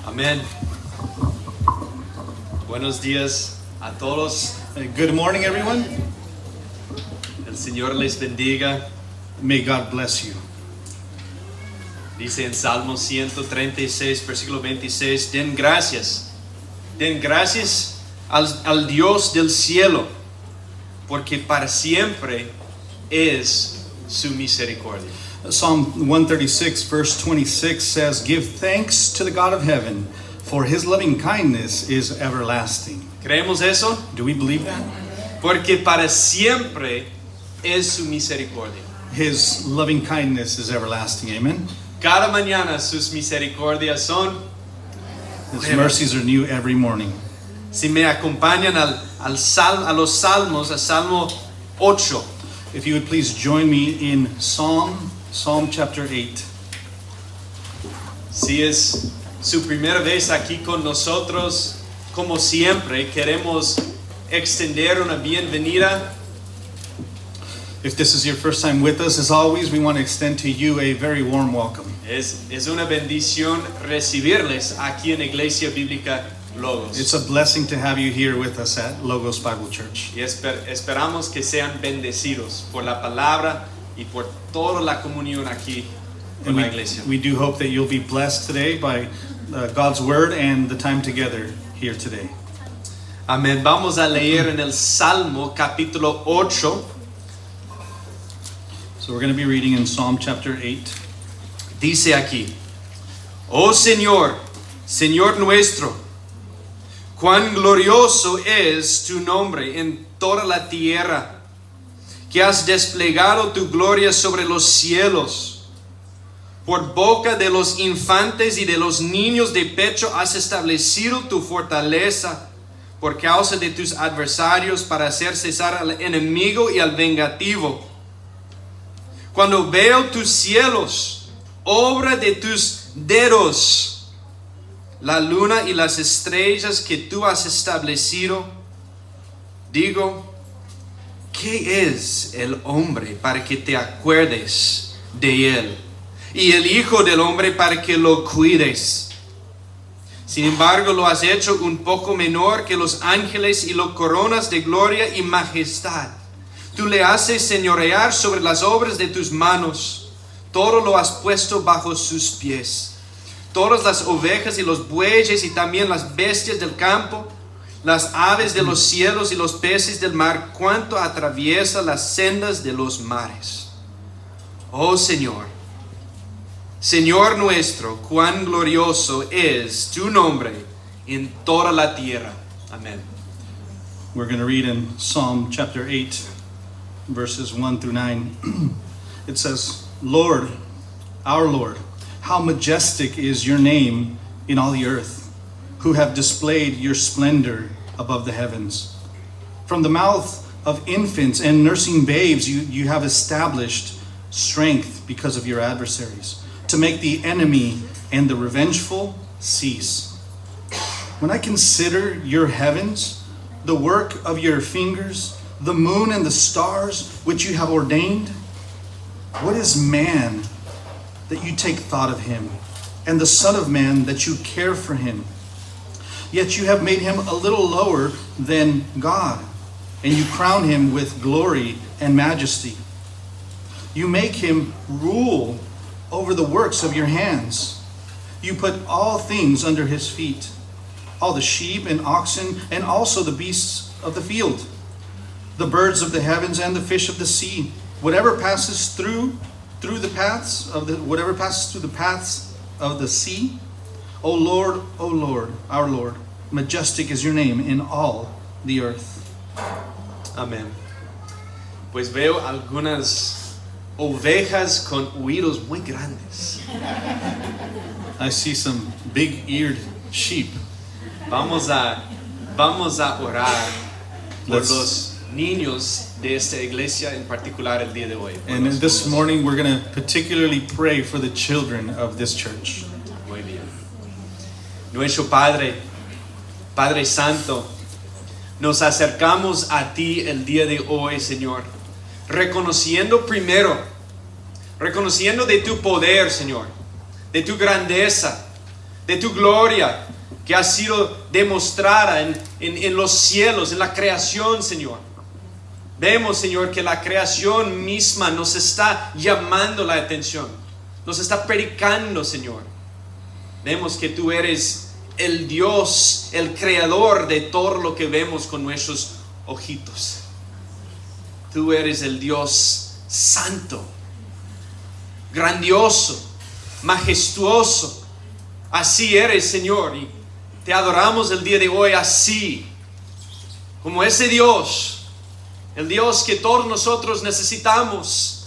Amén. Buenos días a todos. Good morning, everyone. El Señor les bendiga. May God bless you. Dice en Salmo 136, versículo 26, den gracias al Dios del cielo, porque para siempre es su misericordia. Psalm 136, verse 26 says, give thanks to the God of heaven, for his loving kindness is everlasting. ¿Creemos eso? Do we believe that? Porque para siempre es su misericordia. His loving kindness is everlasting. Amen. Cada mañana sus misericordias son. His mercies are new every morning. Si me acompañan a los salmos, al Salmo 8. If you would please join me in Psalm chapter 8. Si es su primera vez aquí con nosotros, como siempre, queremos extender una bienvenida. If this is your first time with us, as always, we want to extend to you a very warm welcome. Es una bendición recibirles aquí en Iglesia Bíblica Logos. It's a blessing to have you here with us at Logos Bible Church. Y esperamos que sean bendecidos por la palabra y por toda la comunión aquí en la iglesia. We do hope that you'll be blessed today by God's word and the time together here today. Amén. Vamos a leer en el Salmo capítulo 8. So we're going to be reading in Psalm chapter 8. Dice aquí: Oh Señor, Señor nuestro, cuán glorioso es tu nombre en toda la tierra, que has desplegado tu gloria sobre los cielos. Por boca de los infantes y de los niños de pecho has establecido tu fortaleza, por causa de tus adversarios, para hacer cesar al enemigo y al vengativo. Cuando veo tus cielos, obra de tus dedos, la luna y las estrellas que tú has establecido, digo, ¿qué es el hombre para que te acuerdes de él? Y el hijo del hombre para que lo cuides. Sin embargo, lo has hecho un poco menor que los ángeles y lo coronas de gloria y majestad. Tú le haces señorear sobre las obras de tus manos. Todo lo has puesto bajo sus pies. Todas las ovejas y los bueyes y también las bestias del campo, las aves de los cielos y los peces del mar, cuanto atraviesa las sendas de los mares. Oh Señor, Señor nuestro, cuán glorioso es tu nombre en toda la tierra. Amén. We're going to read in Psalm chapter 8, verses 1 through 9. It says, Lord, our Lord, how majestic is your name in all the earth, who have displayed your splendor above the heavens. From the mouth of infants and nursing babes you have established strength because of your adversaries, to make the enemy and the revengeful cease. When I consider your heavens, the work of your fingers, the moon and the stars which you have ordained, what is man that you take thought of him, and the Son of Man that you care for him? Yet you have made him a little lower than God, and you crown him with glory and majesty. You make him rule over the works of your hands. You put all things under his feet, all the sheep and oxen, and also the beasts of the field, the birds of the heavens and the fish of the sea, whatever passes through the paths of the sea. O Lord, our Lord, majestic is your name in all the earth. Amén. Pues veo algunas ovejas con oídos muy grandes. I see some big-eared sheep. Vamos a orar por Let's- los niños de esta iglesia en particular el día de hoy. Por And los this niños. morning we're going to particularly pray for the children of this church. Muy bien. Nuestro Padre, Padre Santo, nos acercamos a ti el día de hoy, Señor, reconociendo de tu poder, Señor, de tu grandeza, de tu gloria que ha sido demostrada en los cielos, en la creación, Señor. Vemos, Señor, que la creación misma nos está llamando la atención, nos está predicando, Señor. Vemos que tú eres el Dios, el creador de todo lo que vemos con nuestros ojitos. Tú eres el Dios santo, grandioso, majestuoso. Así eres, Señor, y te adoramos el día de hoy así, como ese Dios, el Dios que todos nosotros necesitamos.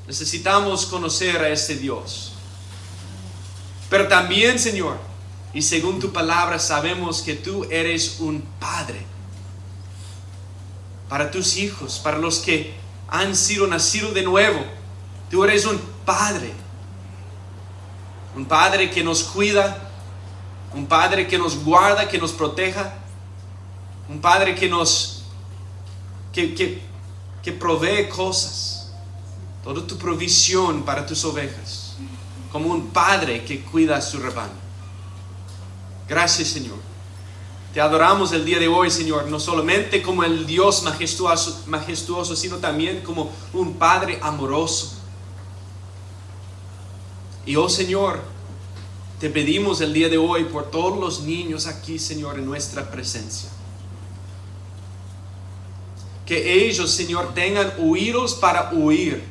Necesitamos conocer a ese Dios. Pero también, Señor, y según tu palabra sabemos que tú eres un Padre para tus hijos, para los que han sido nacidos de nuevo. Tú eres un Padre que nos cuida, un Padre que nos guarda, que nos proteja, un Padre que provee cosas, toda tu provisión para tus ovejas, como un Padre que cuida a su rebaño. Gracias, Señor. Te adoramos el día de hoy, Señor, no solamente como el Dios majestuoso, sino también como un Padre amoroso. Y oh Señor, te pedimos el día de hoy por todos los niños aquí, Señor, en nuestra presencia. Que ellos, Señor, tengan oídos para oír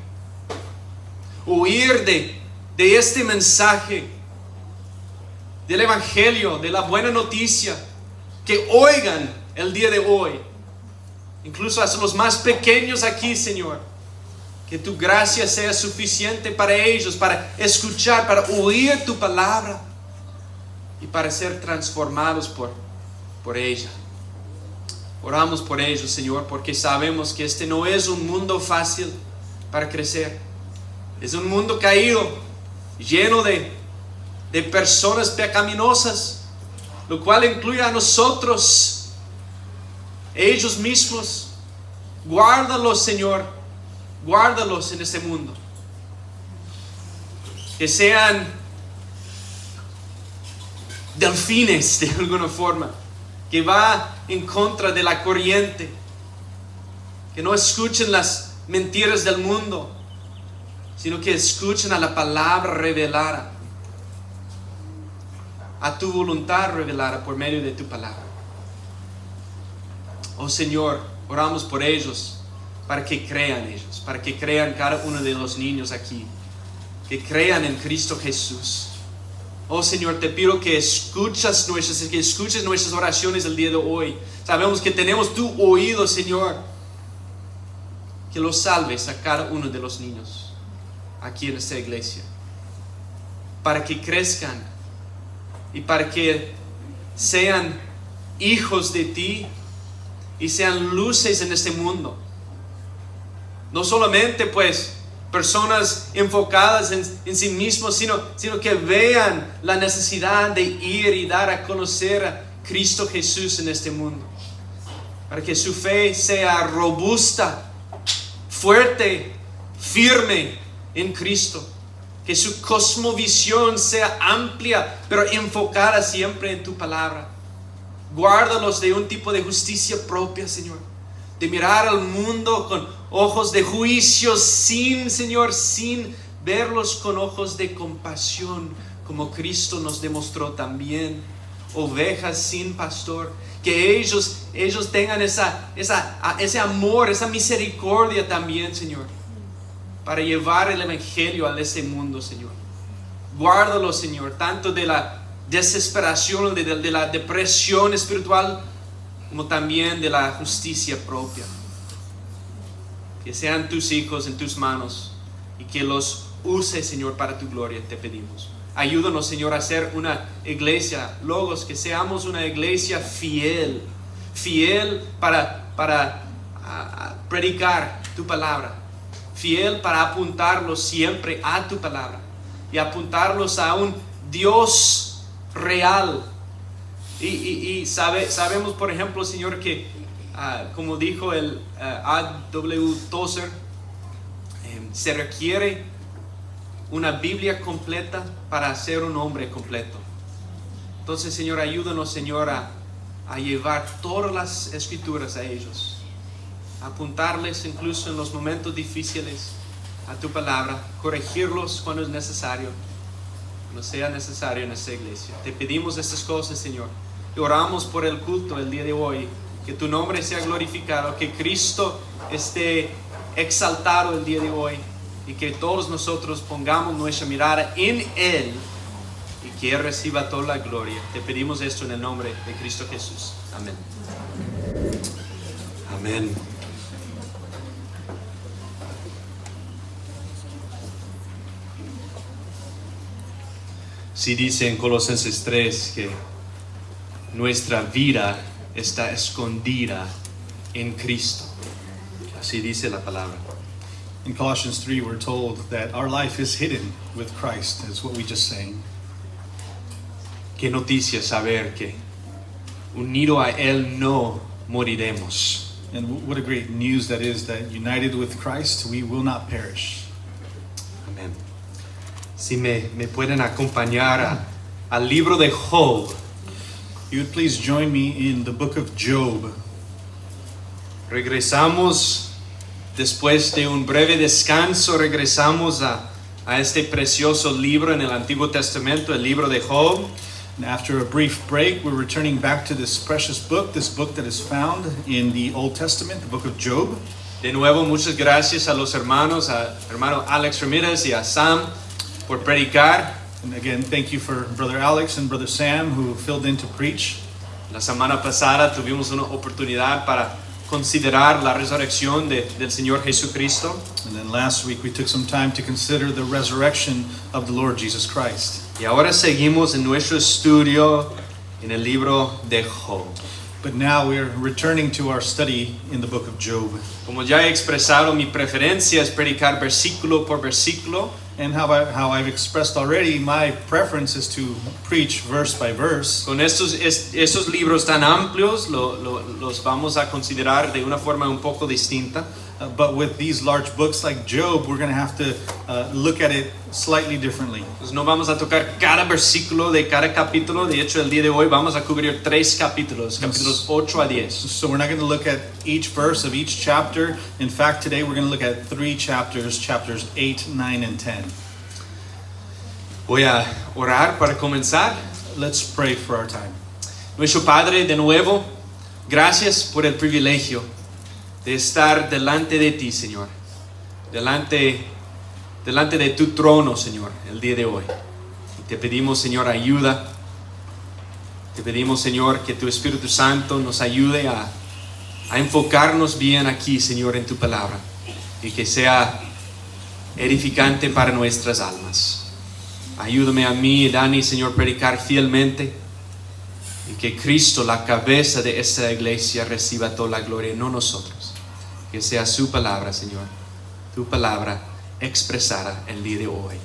de este mensaje, del Evangelio, de la buena noticia. Que oigan el día de hoy, incluso hasta los más pequeños aquí, Señor. Que tu gracia sea suficiente para ellos, para escuchar, para oír tu palabra y para ser transformados por ella. Oramos por ellos, Señor, porque sabemos que este no es un mundo fácil para crecer. Es un mundo caído, lleno de personas pecaminosas, lo cual incluye a nosotros, ellos mismos. Guárdalos, Señor, guárdalos en este mundo. Que sean delfines de alguna forma, que va en contra de la corriente, que no escuchen las mentiras del mundo, sino que escuchen a la palabra revelada, a tu voluntad revelada por medio de tu palabra. Oh Señor, oramos por ellos, para que crean ellos, para que crean cada uno de los niños aquí, que crean en Cristo Jesús. Oh Señor, te pido que escuches nuestras oraciones el día de hoy. Sabemos que tenemos tu oído, Señor. Que los salves a cada uno de los niños aquí en esta iglesia, para que crezcan y para que sean hijos de ti y sean luces en este mundo. No solamente pues personas enfocadas en sí mismos, sino que vean la necesidad de ir y dar a conocer a Cristo Jesús en este mundo, para que su fe sea robusta, fuerte, firme en Cristo, que su cosmovisión sea amplia pero enfocada siempre en tu palabra. Guárdalos de un tipo de justicia propia, Señor, de mirar al mundo con ojos de juicio, Señor, sin verlos con ojos de compasión, como Cristo nos demostró también. Ovejas sin pastor, que ellos tengan ese amor, esa misericordia también, Señor, para llevar el Evangelio a ese mundo, Señor. Guárdalos, Señor, tanto de la desesperación, de la depresión espiritual, como también de la justicia propia. Que sean tus hijos en tus manos y que los uses, Señor, para tu gloria, te pedimos. Ayúdanos, Señor, a ser una iglesia, Logos, que seamos una iglesia fiel para predicar tu palabra, fiel para apuntarlos siempre a tu palabra y apuntarlos a un Dios real. Y sabemos, por ejemplo, Señor, que como dijo el A.W. Tozer, se requiere una Biblia completa para ser un hombre completo. Entonces, Señor, ayúdanos, Señor, a llevar todas las escrituras a ellos, a apuntarles incluso en los momentos difíciles a tu palabra, corregirlos cuando es necesario, cuando sea necesario en esta iglesia. Te pedimos estas cosas, Señor, y oramos por el culto el día de hoy, que tu nombre sea glorificado, que Cristo esté exaltado el día de hoy y que todos nosotros pongamos nuestra mirada en Él y que Él reciba toda la gloria. Te pedimos esto en el nombre de Cristo Jesús. Amén. Amén. Sí dice en Colosenses 3 que nuestra vida está escondida en Cristo. Así dice la palabra. In Colossians 3, we're told that our life is hidden with Christ, is what we just sang. Qué noticia saber que unido a Él no moriremos. And what a great news that is, that united with Christ, we will not perish. Amén. Si me pueden acompañar al libro de Job. You would please join me in the book of Job. Regresamos, después de un breve descanso, regresamos a este precioso libro en el Antiguo Testamento, el libro de Job. And after a brief break, we're returning back to this precious book, this book that is found in the Old Testament, the book of Job. De nuevo, muchas gracias a los hermanos, a hermano Alex Ramirez y a Sam por predicar. And again, thank you for Brother Alex and Brother Sam who filled in to preach. La semana pasada tuvimos una oportunidad para considerar la resurrección del Señor Jesucristo. And then last week we took some time to consider the resurrection of the Lord Jesus Christ. Y ahora seguimos en nuestro estudio en el libro de Job. But now we're returning to our study in the book of Job. Como ya he expresado, mi preferencia es predicar versículo por versículo. And how I've expressed already, my preference is to preach verse by verse. Con estos libros tan amplios los vamos a considerar de una forma un poco distinta. But with these large books like Job, we're going to have to look at it slightly differently. Pues no vamos a tocar cada versículo de cada capítulo. De hecho, el día de hoy vamos a cubrir 3 capítulos, capítulos 8 a 10. So we're not going to look at each verse of each chapter. In fact, today we're going to look at 3 chapters, chapters 8, 9, and 10. Voy a orar para comenzar. Let's pray for our time. Nuestro Padre, de nuevo, gracias por el privilegio de estar delante de ti, Señor. Delante de tu trono, Señor, el día de hoy. Y te pedimos, Señor, ayuda. Te pedimos, Señor, que tu Espíritu Santo nos ayude a enfocarnos bien aquí, Señor, en tu palabra. Y que sea edificante para nuestras almas. Ayúdame a mí, Dani, Señor, predicar fielmente. Y que Cristo, la cabeza de esta iglesia, reciba toda la gloria, no nosotros. Que sea su palabra, Señor, tu palabra expresada el día de hoy.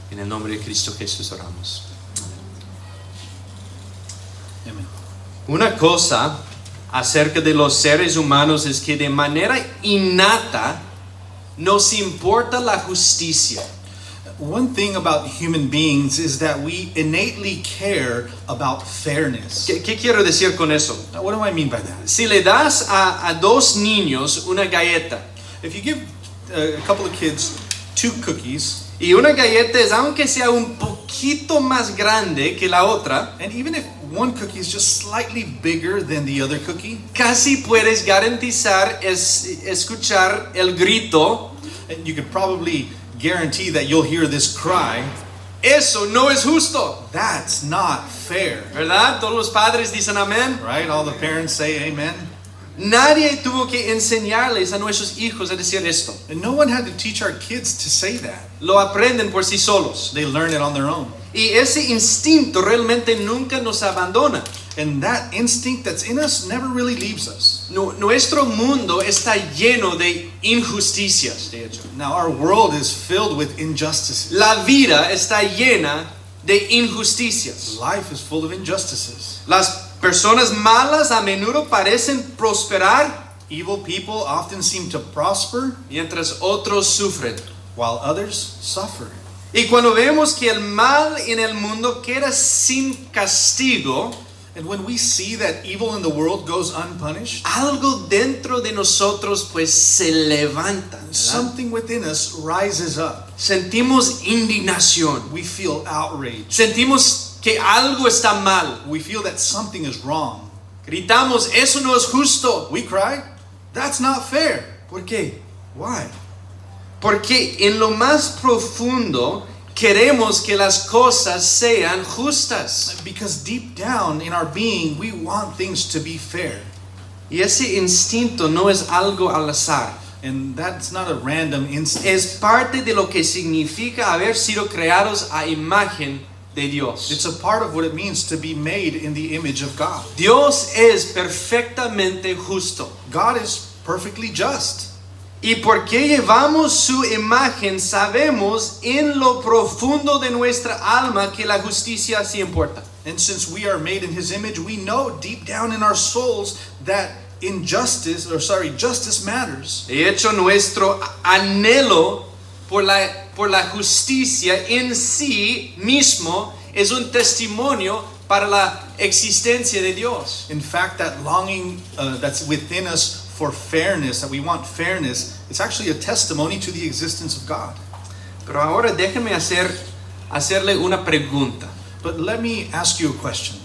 En el nombre de Cristo Jesús oramos. Amen. Una cosa acerca de los seres humanos es que de manera innata nos importa la justicia. One thing about human beings is that we innately care about fairness. ¿Qué quiero decir con eso? Now, what do I mean by that? Si le das a 2 niños una galleta, If you give a couple of kids 2 cookies, y una galleta es, aunque sea un poquito más grande que la otra, and even if one cookie is just slightly bigger than the other cookie, casi puedes garantizar escuchar el grito, and you could probably guarantee that you'll hear this cry, eso no es justo, that's not fair. ¿verdad? Todos los padres dicen amén. Right? All the parents say amen. Nadie tuvo que enseñarles a nuestros hijos a decir esto. And no one had to teach our kids to say that. Lo aprenden por sí solos. They learn it on their own. Y ese instinto realmente nunca nos abandona. And that instinct that's in us never really leaves us. Nuestro mundo está lleno de injusticias, de hecho. Now our world is filled with injustices. La vida está llena de injusticias. Life is full of injustices. Las personas malas a menudo parecen prosperar, Evil people often seem to prosper mientras otros sufren. while others suffer. Y cuando vemos que el mal en el mundo queda sin castigo, And when we see that evil in the world goes unpunished, algo dentro de nosotros pues se levanta, ¿verdad? something within us rises up. Sentimos indignación, We feel outrage. sentimos que algo está mal, We feel that something is wrong. gritamos, eso no es justo. We cry, that's not fair. ¿Por qué? Why? Porque en lo más profundo queremos que las cosas sean justas. Because deep down in our being, we want things to be fair. Y ese instinto no es algo al azar. And that's not a random instinct. Es parte de lo que significa haber sido creados a imagen de Dios. It's a part of what it means to be made in the image of God. Dios es perfectamente justo. God is perfectly just. Y porque llevamos su imagen, sabemos en lo profundo de nuestra alma que la justicia sí importa. And since we are made in His image, we know deep down in our souls that justice matters. De hecho, nuestro anhelo por la justicia en sí mismo es un testimonio para la existencia de Dios. In fact, that longing that's within us for fairness, that we want fairness, it's actually a testimony to the existence of God. Pero ahora déjenme hacerle una pregunta. But let me ask you a question.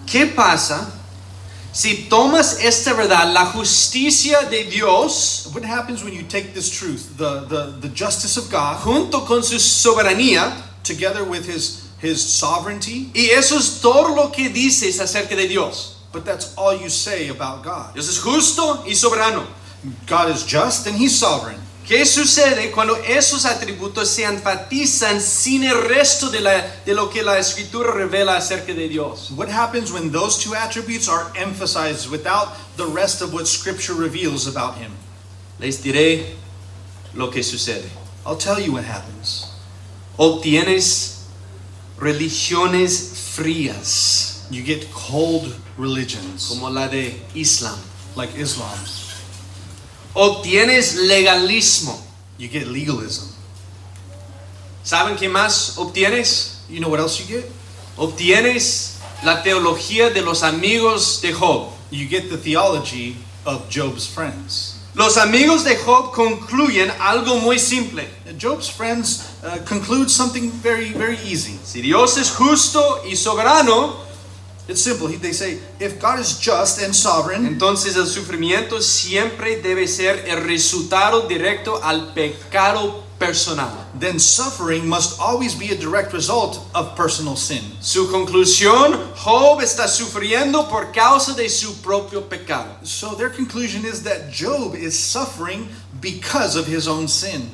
¿Qué pasa si tomas esta verdad, la justicia de Dios, What happens when you take this truth, the justice of God, junto con su soberanía, together with His sovereignty, y eso es todo lo que dices acerca de Dios? but that's all you say about God? Dios es justo y soberano. God is just and He's sovereign. ¿Qué sucede cuando esos atributos se enfatizan sin el resto de lo que la Escritura revela acerca de Dios? What happens when those two attributes are emphasized without the rest of what Scripture reveals about Him? Les diré lo que sucede. I'll tell you what happens. Obtienes religiones frías, You get cold religions, como la de Islam. like Islam. Obtienes legalismo. You get legalism. ¿Saben qué más obtienes? You know what else you get? Obtienes la teología de los amigos de Job. You get the theology of Job's friends. Los amigos de Job concluyen algo muy simple. Job's friends conclude something very, very easy. Si Dios es justo y soberano, It's simple. They say, if God is just and sovereign, entonces el sufrimiento siempre debe ser el resultado directo al pecado personal. then suffering must always be a direct result of personal sin. Su conclusión, Job está sufriendo por causa de su propio pecado. So their conclusion is that Job is suffering because of his own sin.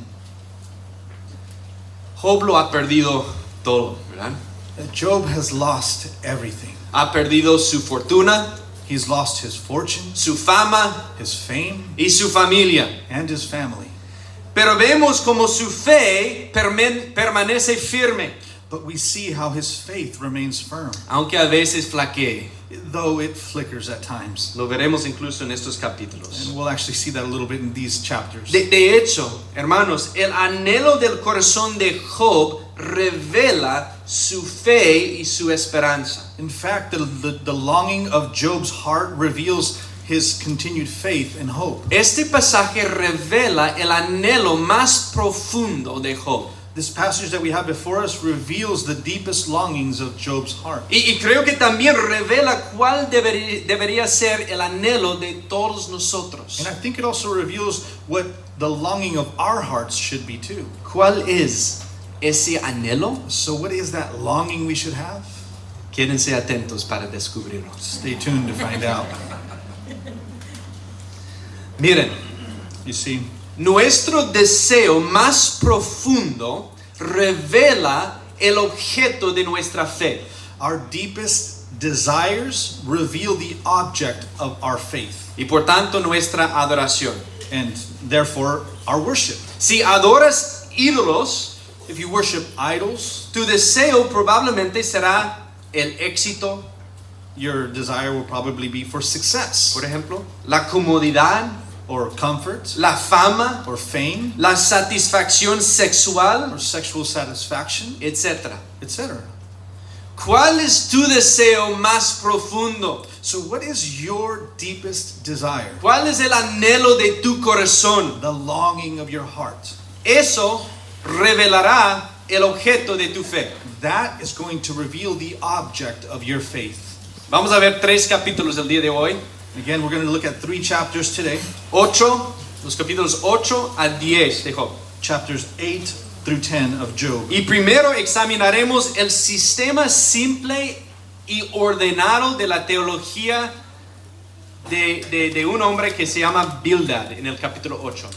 Job lo ha perdido todo, ¿verdad? Job has lost everything. Ha perdido su fortuna, He's lost his fortune, su fama his fame, y su familia. and his family. Pero vemos como su fe permanece firme, But we see how his faith remains firm, aunque a veces flaquee. though it flickers at times. Lo veremos incluso en estos capítulos. And we'll actually see that a little bit in these chapters. De hecho, hermanos, el anhelo del corazón de Job revela su fe y su esperanza. In fact, the longing of Job's heart reveals his continued faith and hope. Este pasaje revela el anhelo más profundo de Job. This passage that we have before us reveals the deepest longings of Job's heart. Y creo que también revela cuál debería ser el anhelo de todos nosotros. And I think it also reveals what the longing of our hearts should be too. ¿Cuál es ese anhelo? So what is that longing we should have? Quédense atentos para descubrirlo. Stay tuned to find out. Miren, You see, nuestro deseo más profundo revela el objeto de nuestra fe. our deepest desires reveal the object of our faith, Y por tanto nuestra adoración. and therefore our worship. Si adoras ídolos, If you worship idols, tu deseo probablemente será el éxito, your desire will probably be for success, por ejemplo, la comodidad, or comfort, la fama, or fame, la satisfacción sexual, or sexual satisfaction, etc. etc. ¿Cuál es tu deseo más profundo? So what is your deepest desire? ¿Cuál es el anhelo de tu corazón? The longing of your heart. Eso revelará el objeto de tu fe. That is going to reveal the object of your faith. Vamos a ver 3 capítulos el día de hoy. Again, we're going to look at 3 chapters today. 8, los capítulos 8 a 10 de Job. Chapters 8 through 10 of Job. Y primero examinaremos el sistema simple y ordenado de la teología de un hombre que se llama Bildad en el capítulo 8.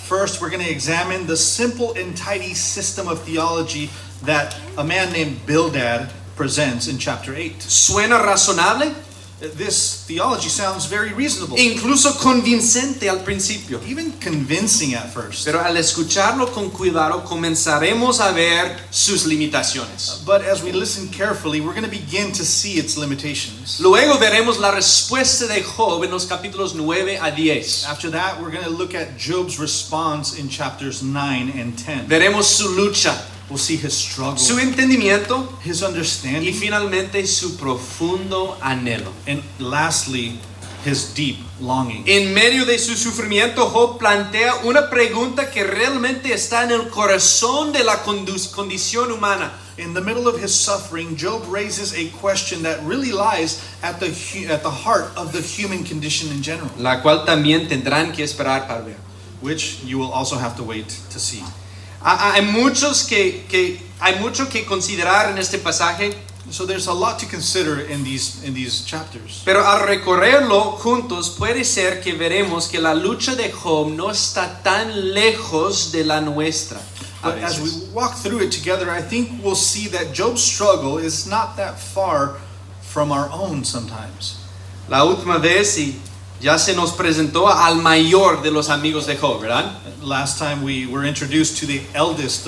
First, we're going to examine the simple and tidy system of theology that a man named Bildad presents in chapter 8. ¿Suena razonable? This theology sounds very reasonable, Incluso convincente al principio. even convincing at first. Pero al escucharlo con cuidado comenzaremos a ver sus limitaciones. But as we listen carefully, we're going to begin to see its limitations. Luego veremos la respuesta de Job en los capítulos 9 a 10. After that, we're going to look at Job's response in chapters 9 and 10. Veremos su lucha, We'll see his struggle, su entendimiento his y understanding, finalmente su profundo anhelo. and lastly, his deep longing. En medio de su sufrimiento, Job plantea una pregunta que realmente está en el corazón de la condición humana. In the middle of his suffering, Job raises a question that really lies at the heart of the human condition in general, La cual también tendrán que esperar para ver. which you will also have to wait to see. Hay mucho que considerar en este pasaje, So there's a lot to consider in these chapters. pero al recorrerlo juntos puede ser que veremos que la lucha de Job no está tan lejos de la nuestra. a But as we veces. walk through it together, I think we'll see that Job's struggle is not that far from our own sometimes. La última vez y ya se nos presentó al mayor de los amigos de Job, ¿verdad? Last time we were introduced to the oldest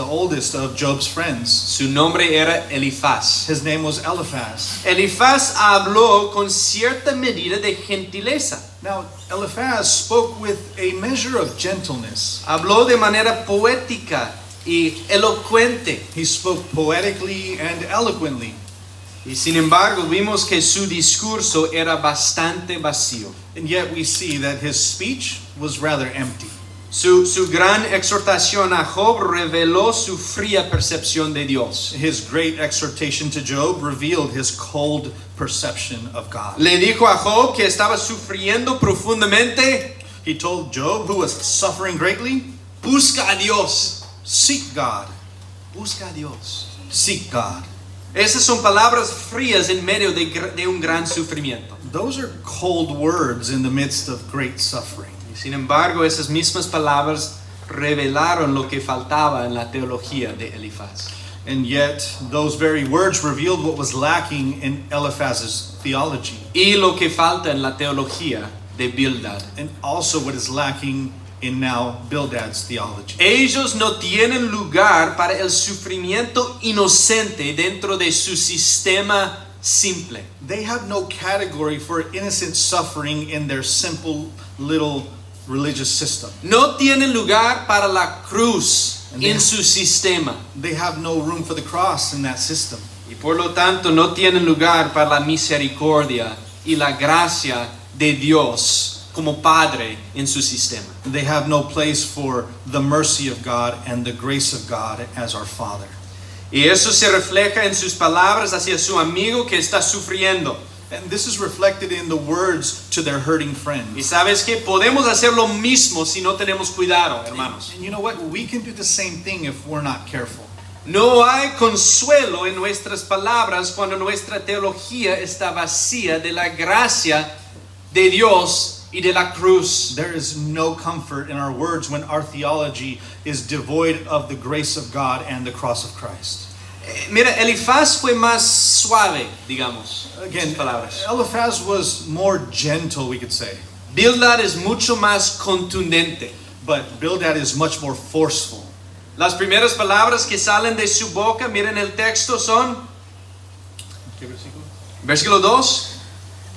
of Job's friends. Su nombre era Elifaz. His name was Eliphaz. Elifaz habló con cierta medida de gentileza. Now, Eliphaz spoke with a measure of gentleness. Habló de manera poética y elocuente. He spoke poetically and eloquently. Y sin embargo, vimos que su discurso era bastante vacío. And yet we see that his speech was rather empty. Su gran exhortación a Job reveló su fría percepción de Dios. His great exhortation to Job revealed his cold perception of God. Le dijo a Job que estaba sufriendo profundamente. He told Job, who was suffering greatly, Busca a Dios. seek God, Busca a Dios. seek God. Esas son palabras frías en medio de un gran sufrimiento. Those are cold words in the midst of great suffering. Y sin embargo, esas mismas palabras revelaron lo que faltaba en la teología de Elifaz. And yet, those very words revealed what was lacking in Eliphaz's theology, Y lo que falta en la teología de Bildad. and also what is lacking in now Bildad's theology. Ellos no tienen lugar para el sufrimiento inocente dentro de su sistema simple. They have no category for innocent suffering in their simple little religious system. No tienen lugar para la cruz And en they- su sistema. They have no room for the cross in that system. Y por lo tanto no tienen lugar para la misericordia y la gracia de Dios como Padre en su sistema. They have no place for the mercy of God and the grace of God as our Father. Y eso se refleja en sus palabras hacia su amigo que está sufriendo. And this is reflected in the words to their hurting Y friends. sabes que podemos hacer lo mismo si no tenemos cuidado, hermanos. And you know what? We can do the same thing if we're not careful. No hay consuelo en nuestras palabras cuando nuestra teología está vacía de la gracia de Dios y de la cruz. There is no comfort in our words when our theology is devoid of the grace of God and the cross of Christ. Mira, Elifaz fue más suave, digamos, en Again, sus palabras. Eliphaz was more gentle, we could say. Bildad es mucho más contundente. But Bildad is much more forceful. Las primeras palabras que salen de su boca, miren el texto, son, versículo 2,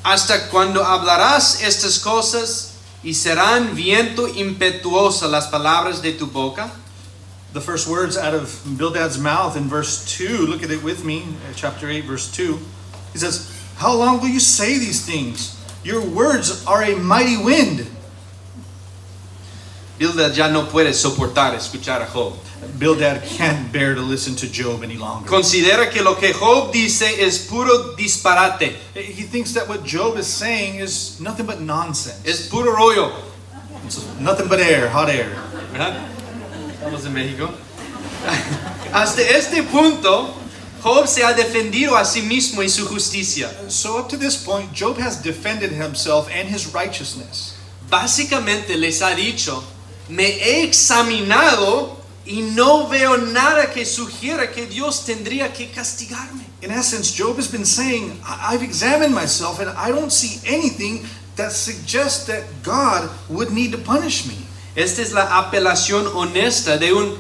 hasta cuando hablarás estas cosas ¿Y serán viento impetuoso las palabras de tu boca? The first words out of Bildad's mouth in verse 2, look at it with me, chapter 8, verse 2. He says, "How long will you say these things? Your words are a mighty wind." Bildad ya no puede soportar escuchar a Job. Bildad can't bear to listen to Job any longer. Considera que lo que Job dice es puro disparate. He thinks that what Job is saying is nothing but nonsense. Es puro rollo. It's nothing but air, hot air. ¿Verdad? Estamos en México. Hasta este punto, Job se ha defendido a sí mismo y su justicia. So up to this point, Job has defended himself and his righteousness. Básicamente les ha dicho, me he examinado y no veo nada que sugiera que Dios tendría que castigarme. In essence, Job has been saying, I've examined myself and I don't see anything that suggests that God would need to punish me. Esta es la apelación honesta de un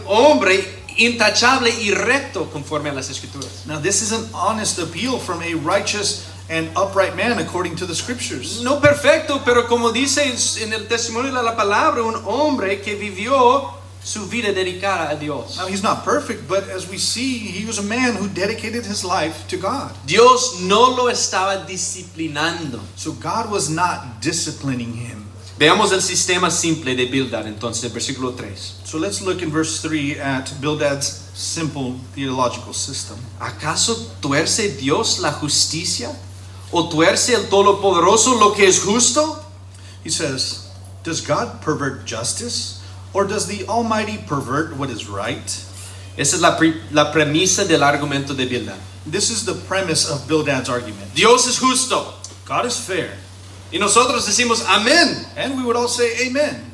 hombre intachable y recto conforme a las Escrituras. Now this is an honest appeal from a righteous and upright man according to the scriptures. No perfecto, pero como dice en el testimonio de la palabra, un hombre que vivió su vida dedicada a Dios. Now he's not perfect, but as we see, he was a man who dedicated his life to God. Dios no lo estaba disciplinando. So God was not disciplining him. Veamos el sistema simple de Bildad entonces, versículo 3. So let's look in verse 3 at Bildad's simple theological system. ¿Acaso tuerce Dios la justicia? ¿O tuerce el Todopoderoso lo que es justo? He says, does God pervert justice? Or does the Almighty pervert what is right? Esa es la premisa del argumento de Bildad. This is the premise of Bildad's argument. Dios es justo. God is fair. Y nosotros decimos amén. And we would all say amen.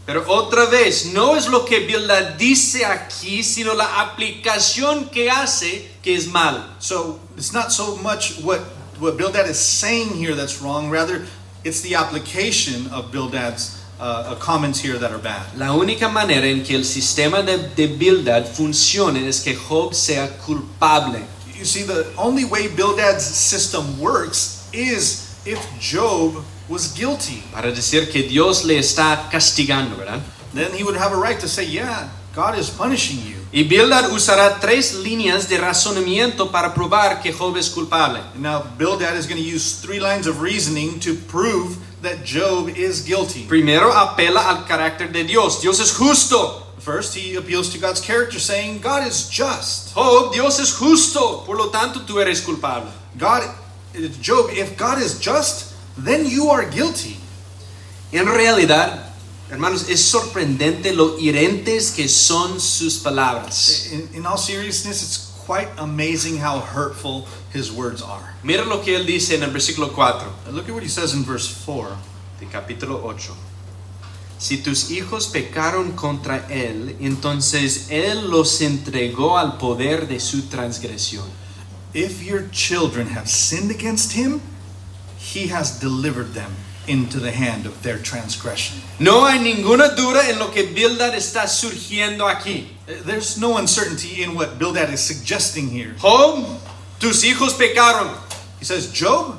Pero otra vez, no es lo que Bildad dice aquí, sino la aplicación que hace que es mal. So it's not so much what Bildad is saying here that's wrong. Rather, it's the application of Bildad's comments here that are bad. La única manera en que el sistema de Bildad funcione es que Job sea culpable. You see, the only way Bildad's system works is if Job was guilty. Para decir que Dios le está castigando, ¿verdad? Then he would have a right to say, yeah, God is punishing you. Y Bildad usará 3 líneas de razonamiento para probar que Job es culpable. And now Bildad is going to use 3 lines of reasoning to prove that Job is guilty. Primero apela al carácter de Dios. Dios es justo. First, he appeals to God's character, saying, God is just. Job, Dios es justo, por lo tanto tú eres culpable. Job, if God is just, then you are guilty. En realidad, hermanos, es sorprendente lo hirientes que son sus palabras. In all seriousness, it's quite amazing how hurtful his words are. Mira lo que él dice en el versículo 4 Look at what he says in verse 4. de capítulo 8. Si tus hijos pecaron contra él, entonces él los entregó al poder de su transgresión. If your children have sinned against him, he has delivered them into the hand of their transgression. No hay ninguna duda en lo que Bildad está surgiendo aquí. There's no uncertainty in what Bildad is suggesting here. Job, tus hijos pecaron. He says, Job,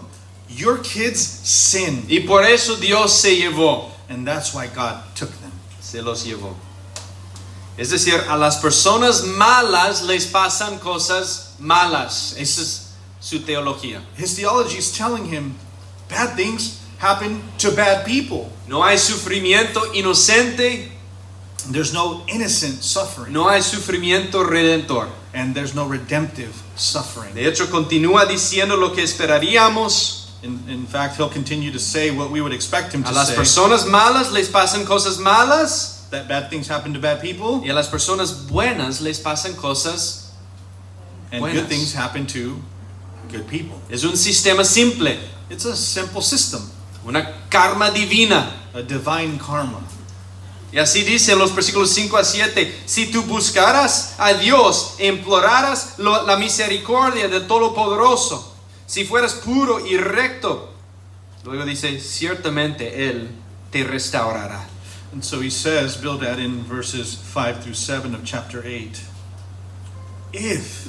your kids sinned, Y por eso Dios se llevó. and that's why God took them. Se los llevó. Es decir, a las personas malas les pasan cosas malas. Esa es su teología. His theology is telling him bad things happen to bad people. No hay sufrimiento inocente, There's no innocent suffering, no hay sufrimiento redentor. and there's no redemptive suffering. De hecho, continúa diciendo lo que esperaríamos. In fact, he'll continue to say what we would expect him A to las say, personas malas les pasan cosas malas that bad things happen to bad people, y a las personas buenas les pasan cosas. and buenas. good things happen to good people. Es un sistema simple, It's a simple system, una karma divina. a divine karma. Y así dice en los versículos 5 a 7, si tú buscaras a Dios, imploraras la misericordia del Todopoderoso, si fueras puro y recto, luego dice, ciertamente Él te restaurará. And so he says, Bildad, in verses 5 through 7 of chapter 8, if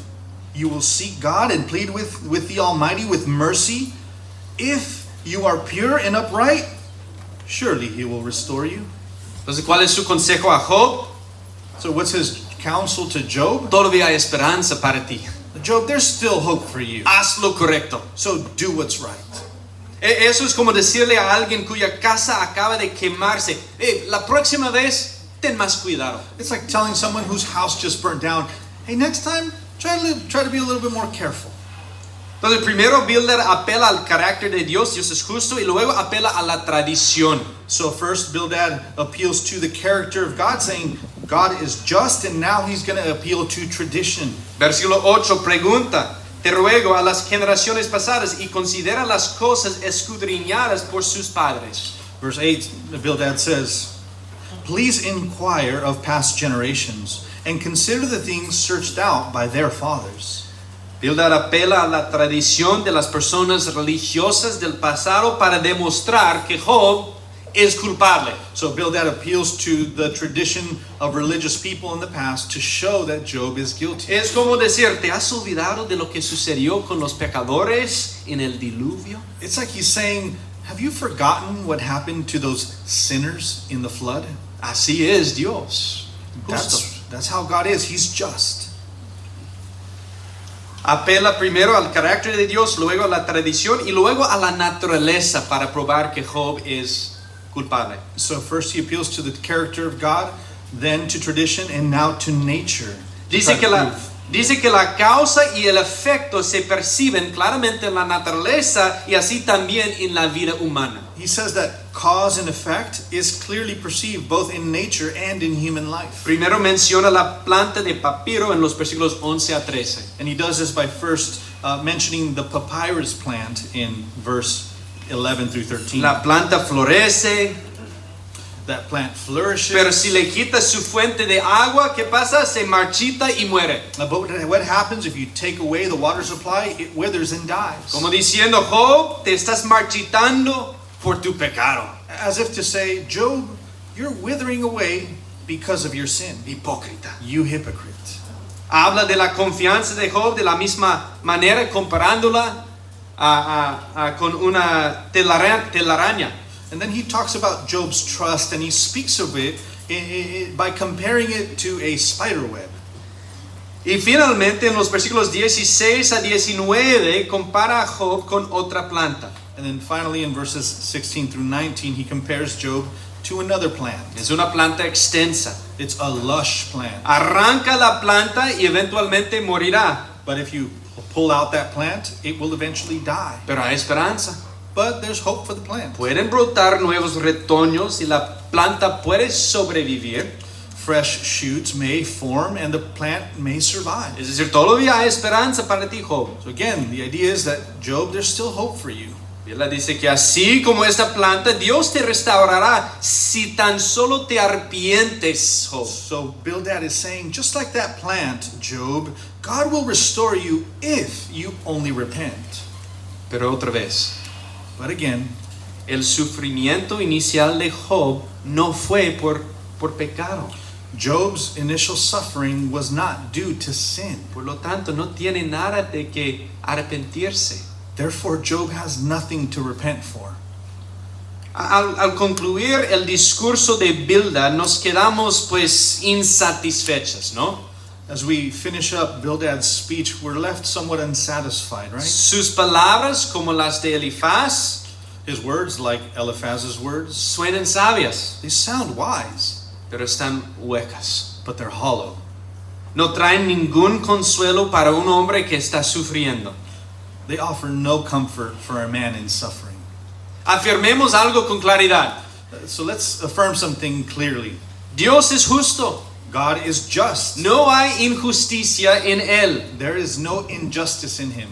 you will seek God and plead with the Almighty with mercy, if you are pure and upright, surely he will restore you. Entonces, ¿cuál es su consejo a Job? So what's his counsel to Job? Todavía hay esperanza para ti. Job, there's still hope for you. Haz lo correcto. So do what's right. Eso es como decirle a alguien cuya casa acaba de quemarse, la próxima vez ten más cuidado. It's like telling someone whose house just burnt down, hey, next time try to be a little bit more careful. Entonces, primero Bildad apela al carácter de Dios, Dios es justo, y luego apela a la tradición. So first Bildad appeals to the character of God, saying God is just, and now he's going to appeal to tradition. Versículo 8 pregunta, te ruego a las generaciones pasadas y considera las cosas escudriñadas por sus padres. Verse 8, Bildad says, please inquire of past generations and consider the things searched out by their fathers. Bildad apela a la tradición de las personas religiosas del pasado para demostrar que Job es culpable. So Bildad appeals to the tradition of religious people in the past to show that Job is guilty. Es como decir, ¿te has olvidado de lo que sucedió con los pecadores en el diluvio? It's like he's saying, have you forgotten what happened to those sinners in the flood? Así es Dios. Justo. That's how God is. He's just. Apela primero al carácter de Dios, luego a la tradición y luego a la naturaleza para probar que Job es culpable. So first he appeals to the character of God, then to tradition, and now to nature. Dice que la causa y el efecto se perciben claramente en la naturaleza y así también en la vida humana. He says that cause and effect is clearly perceived both in nature and in human life. Primero menciona la planta de papiro en los versículos 11 a 13. And he does this by first mentioning the papyrus plant in verse 11 through 13. La planta florece, That plant flourishes. pero si le quitas su fuente de agua, ¿qué pasa? Se marchita y muere. But what happens if you take away the water supply? It withers and dies. Como diciendo, Job, te estás marchitando por tu pecado. As if to say, Job, you're withering away because of your sin. Hipócrita. You hypocrite. Habla de la confianza de Job de la misma manera, comparándola con una telaraña. And then he talks about Job's trust, and he speaks of it by comparing it to a spider web. Y finalmente en los versículos 16 a 19 compara a Job con otra planta. And then finally in verses 16 through 19, he compares Job to another plant. Es una planta extensa. It's a lush plant. Arranca la planta y eventualmente morirá. But if you pull out that plant, it will eventually die. Pero hay esperanza. But there's hope for the plant. Pueden brotar nuevos retoños y la planta puede sobrevivir. Fresh shoots may form and the plant may survive. Es decir, todavía hay esperanza para ti, Job. So again, the idea is that Job, there's still hope for you. Biblia dice que así como esta planta, Dios te restaurará si tan solo te arrepientes, Job. So Bildad is saying, just like that plant, Job, God will restore you if you only repent. Pero otra vez, But again, el sufrimiento inicial de Job no fue por pecado. Job's initial suffering was not due to sin. Por lo tanto, no tiene nada de que arrepentirse. Therefore, Job has nothing to repent for. Al concluir el discurso de Bildad, nos quedamos pues insatisfechos, ¿no? As we finish up Bildad's speech, we're left somewhat unsatisfied, right? Sus palabras, como las de Elifaz, His words, like Eliphaz's words, suenan sabias, they sound wise, pero están huecas. but they're hollow. No traen ningún consuelo para un hombre que está sufriendo. They offer no comfort for a man in suffering. Afirmemos algo con claridad. So let's affirm something clearly. Dios es justo. God is just. No hay injusticia en Él. There is no injustice in him.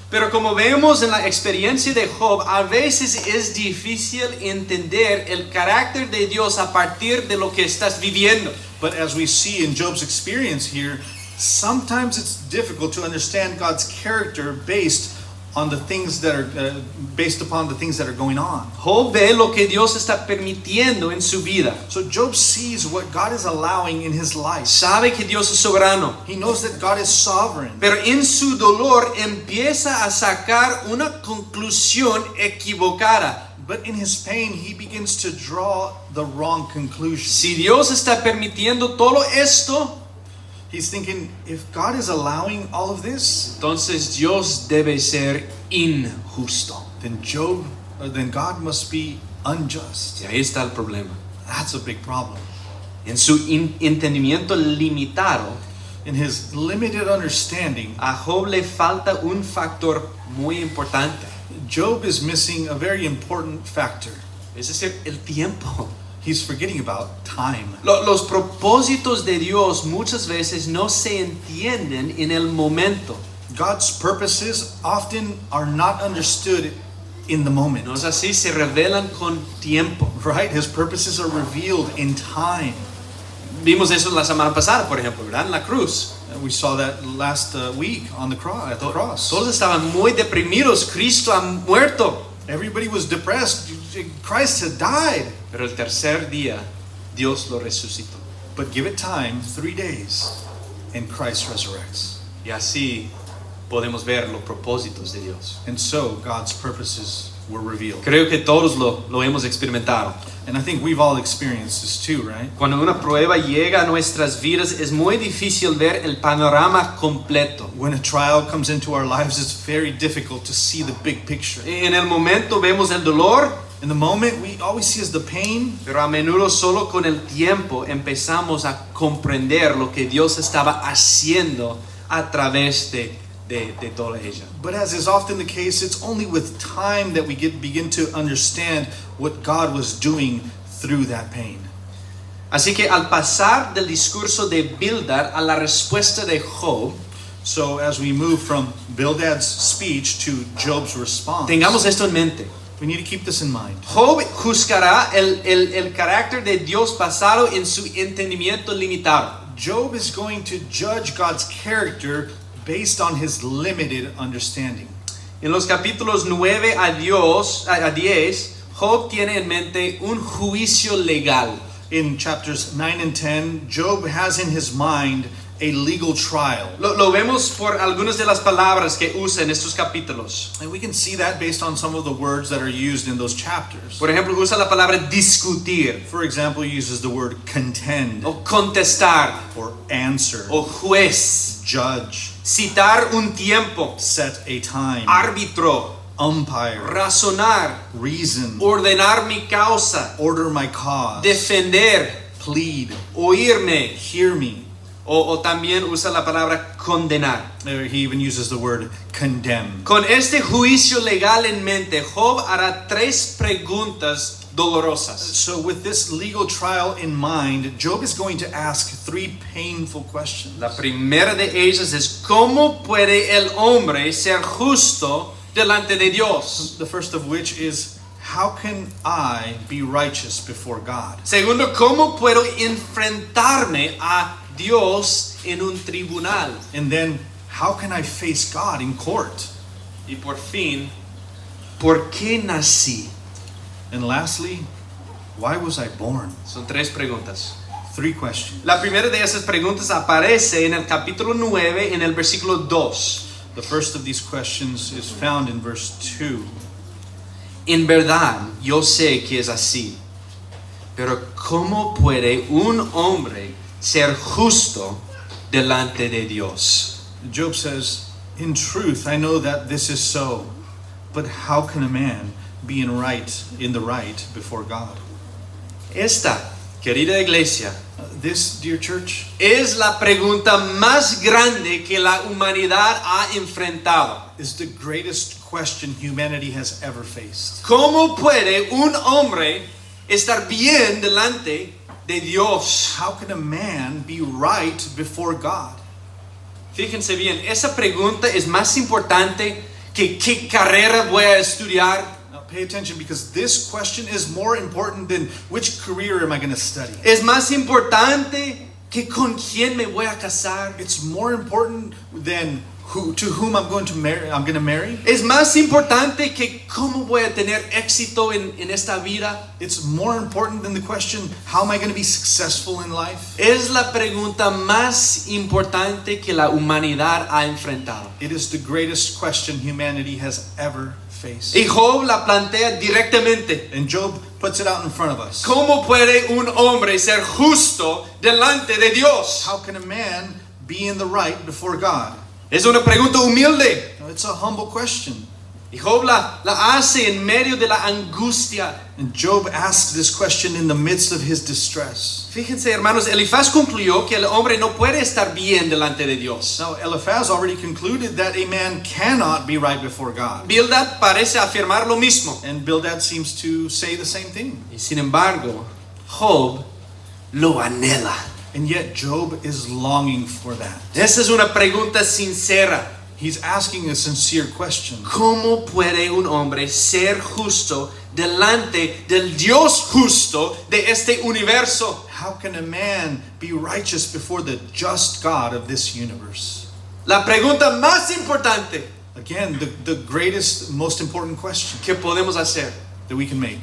Pero como vemos en la experiencia de Job, a veces es difícil entender el carácter de Dios a partir de lo que estás viviendo. But as we see in Job's experience here, sometimes it's difficult to understand God's character based on the things that are based upon the things that are going on. Job ve lo que Dios está permitiendo en su vida. So Job sees what God is allowing in his life. Sabe que Dios es soberano. He knows that God is sovereign. Pero en su dolor empieza a sacar una conclusión equivocada. But in his pain, he begins to draw the wrong conclusion. Si Dios está permitiendo todo esto, He's thinking, if God is allowing all of this, entonces Dios debe ser injusto. then God must be unjust. Y ahí está el problema. That's a big problem. En su entendimiento limitado, In his limited understanding, a Job le falta un factor muy importante. Job is missing a very important factor. Es decir, el tiempo. He's forgetting about time. Los propósitos de Dios muchas veces no se entienden en el momento. God's purposes often are not understood in the moment. No es así, se revelan con tiempo. Right? His purposes are revealed in time. Vimos eso la semana pasada, por ejemplo, ¿verdad? En la cruz. We saw that last week on the cross, at the cross. Todos estaban muy deprimidos. Cristo ha muerto. Everybody was depressed. Christ had died. Pero el tercer día, Dios lo resucitó. But give it time, 3 days, and Christ resurrects. Y así podemos ver los propósitos de Dios. And so God's purposes were revealed. Creo que todos lo hemos experimentado. And I think we've all experienced this too, right? Cuando una prueba llega a nuestras vidas, es muy difícil ver el panorama completo. When a trial comes into our lives, it's very difficult to see the big picture. En el momento vemos el dolor, In the moment, we always see is the pain, pero a menudo solo con el tiempo empezamos a comprender lo que Dios estaba haciendo a través de toda ella. but as is often the case, it's only with time that we begin to understand what God was doing through that pain. Así que al pasar del discurso de Bildad a la respuesta de Job, So as we move from Bildad's speech to Job's response, tengamos esto en mente. we need to keep this in mind. Job juzgará el carácter de Dios basado en su entendimiento limitado. Job is going to judge God's character based on his limited understanding. En los capítulos 9 a 10, Job tiene en mente un juicio legal. In chapters 9 and 10, Job has in his mind a legal trial. Lo vemos por algunas de las palabras que usa en estos capítulos. And we can see that based on some of the words that are used in those chapters. Por ejemplo, usa la palabra discutir, For example, he uses the word contend o contestar, or answer, o juez, judge, citar un tiempo, set a time, árbitro, umpire, razonar, reason, ordenar mi causa, order my cause, defender, plead, oírme, hear me. o también usa la palabra condenar. He even uses the word condemn. Con este juicio legal en mente, Job hará 3 preguntas dolorosas. So with this legal trial in mind, Job is going to ask 3 painful questions. La primera de ellas es: ¿cómo puede el hombre ser justo delante de Dios? The first of which is, how can I be righteous before God? Segundo, ¿cómo puedo enfrentarme a Dios en un tribunal? And then, how can I face God in court? Y por fin, ¿por qué nací? And lastly, why was I born? Son 3 preguntas. 3 questions. La primera de esas preguntas aparece en el capítulo 9, en el versículo 2. The first of these questions is found in verse 2. En verdad, yo sé que es así. Pero ¿cómo puede un hombre ser justo delante de Dios? Job says, in truth, I know that this is so, but how can a man be in the right before God? Esta, querida iglesia, This, dear church, es la pregunta más grande que la humanidad ha enfrentado. is the greatest question humanity has ever faced. ¿Cómo puede un hombre estar bien delante de Dios? How can a man be right before God? Fíjense bien, esa pregunta es más importante que qué carrera voy a estudiar. Now pay attention, because this question is more important than which career am I going to study. Es más importante que con quién me voy a casar. It's more important than to whom I'm going to marry. Es más importante que cómo voy a tener éxito en esta vida. It's more important than the question, how am I going to be successful in life? Es la pregunta más importante que la humanidad ha enfrentado. It is the greatest question humanity has ever faced. Y Job la plantea directamente. And Job puts it out in front of us. ¿Cómo puede un hombre ser justo delante de Dios? How can a man be in the right before God? Es una pregunta humilde. It's a humble question. Y Job la hace en medio de la angustia. And Job asked this question in the midst of his distress. Fíjense, hermanos, Elifaz concluyó que el hombre no puede estar bien delante de Dios. Now, Eliphaz already concluded that a man cannot be right before God. Bildad parece afirmar lo mismo. And Bildad seems to say the same thing. Y sin embargo, Job lo anhela. And yet Job is longing for that. Esa es una pregunta sincera. He's asking a sincere question. ¿Cómo puede un hombre ser justo delante del Dios justo de este universo? How can a man be righteous before the just God of this universe? La pregunta más importante Again, the greatest, most important question que podemos hacer. that we can make.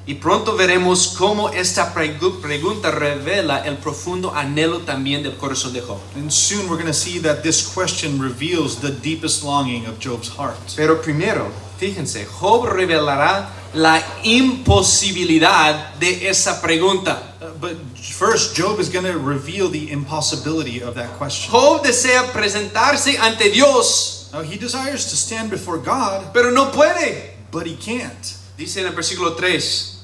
Y pronto veremos cómo esta pregunta revela el profundo anhelo también del corazón de Job. And soon we're going to see that this question reveals the deepest longing of Job's heart. Pero primero, fíjense, Job revelará la imposibilidad de esa pregunta. But first, Job is going to reveal the impossibility of that question. Job desea presentarse ante Dios, Now, he desires to stand before God, pero no puede. but he can't. Dice en el versículo 3,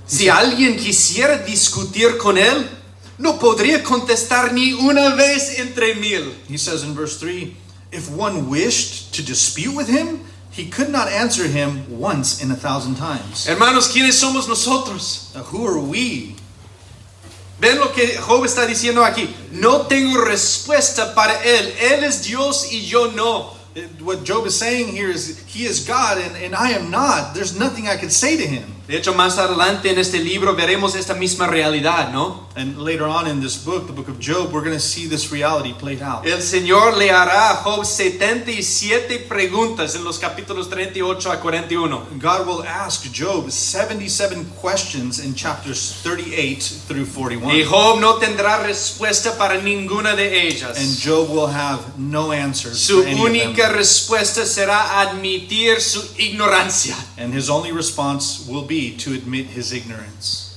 si alguien quisiera discutir con él, no podría contestar ni una vez entre mil. He says in verse 3, if one wished to dispute with him, he could not answer him once in 1,000 times. Hermanos, ¿quiénes somos nosotros? Now, who are we? Ven lo que Job está diciendo aquí. No tengo respuesta para él. Él es Dios y yo no. What Job is saying here is, he is God and I am not. There's nothing I could say to him. De hecho, más adelante en este libro veremos esta misma realidad, ¿no? And later on in this book, the book of Job, we're going to see this reality played out. El Señor le hará a Job 77 preguntas en los capítulos 38 a 41. God will ask Job 77 questions in chapters 38 through 41. Y Job no tendrá respuesta para ninguna de ellas. And Job will have no answers Su for any of them. única respuesta será admitir su ignorancia. And his only response will be to admit his ignorance.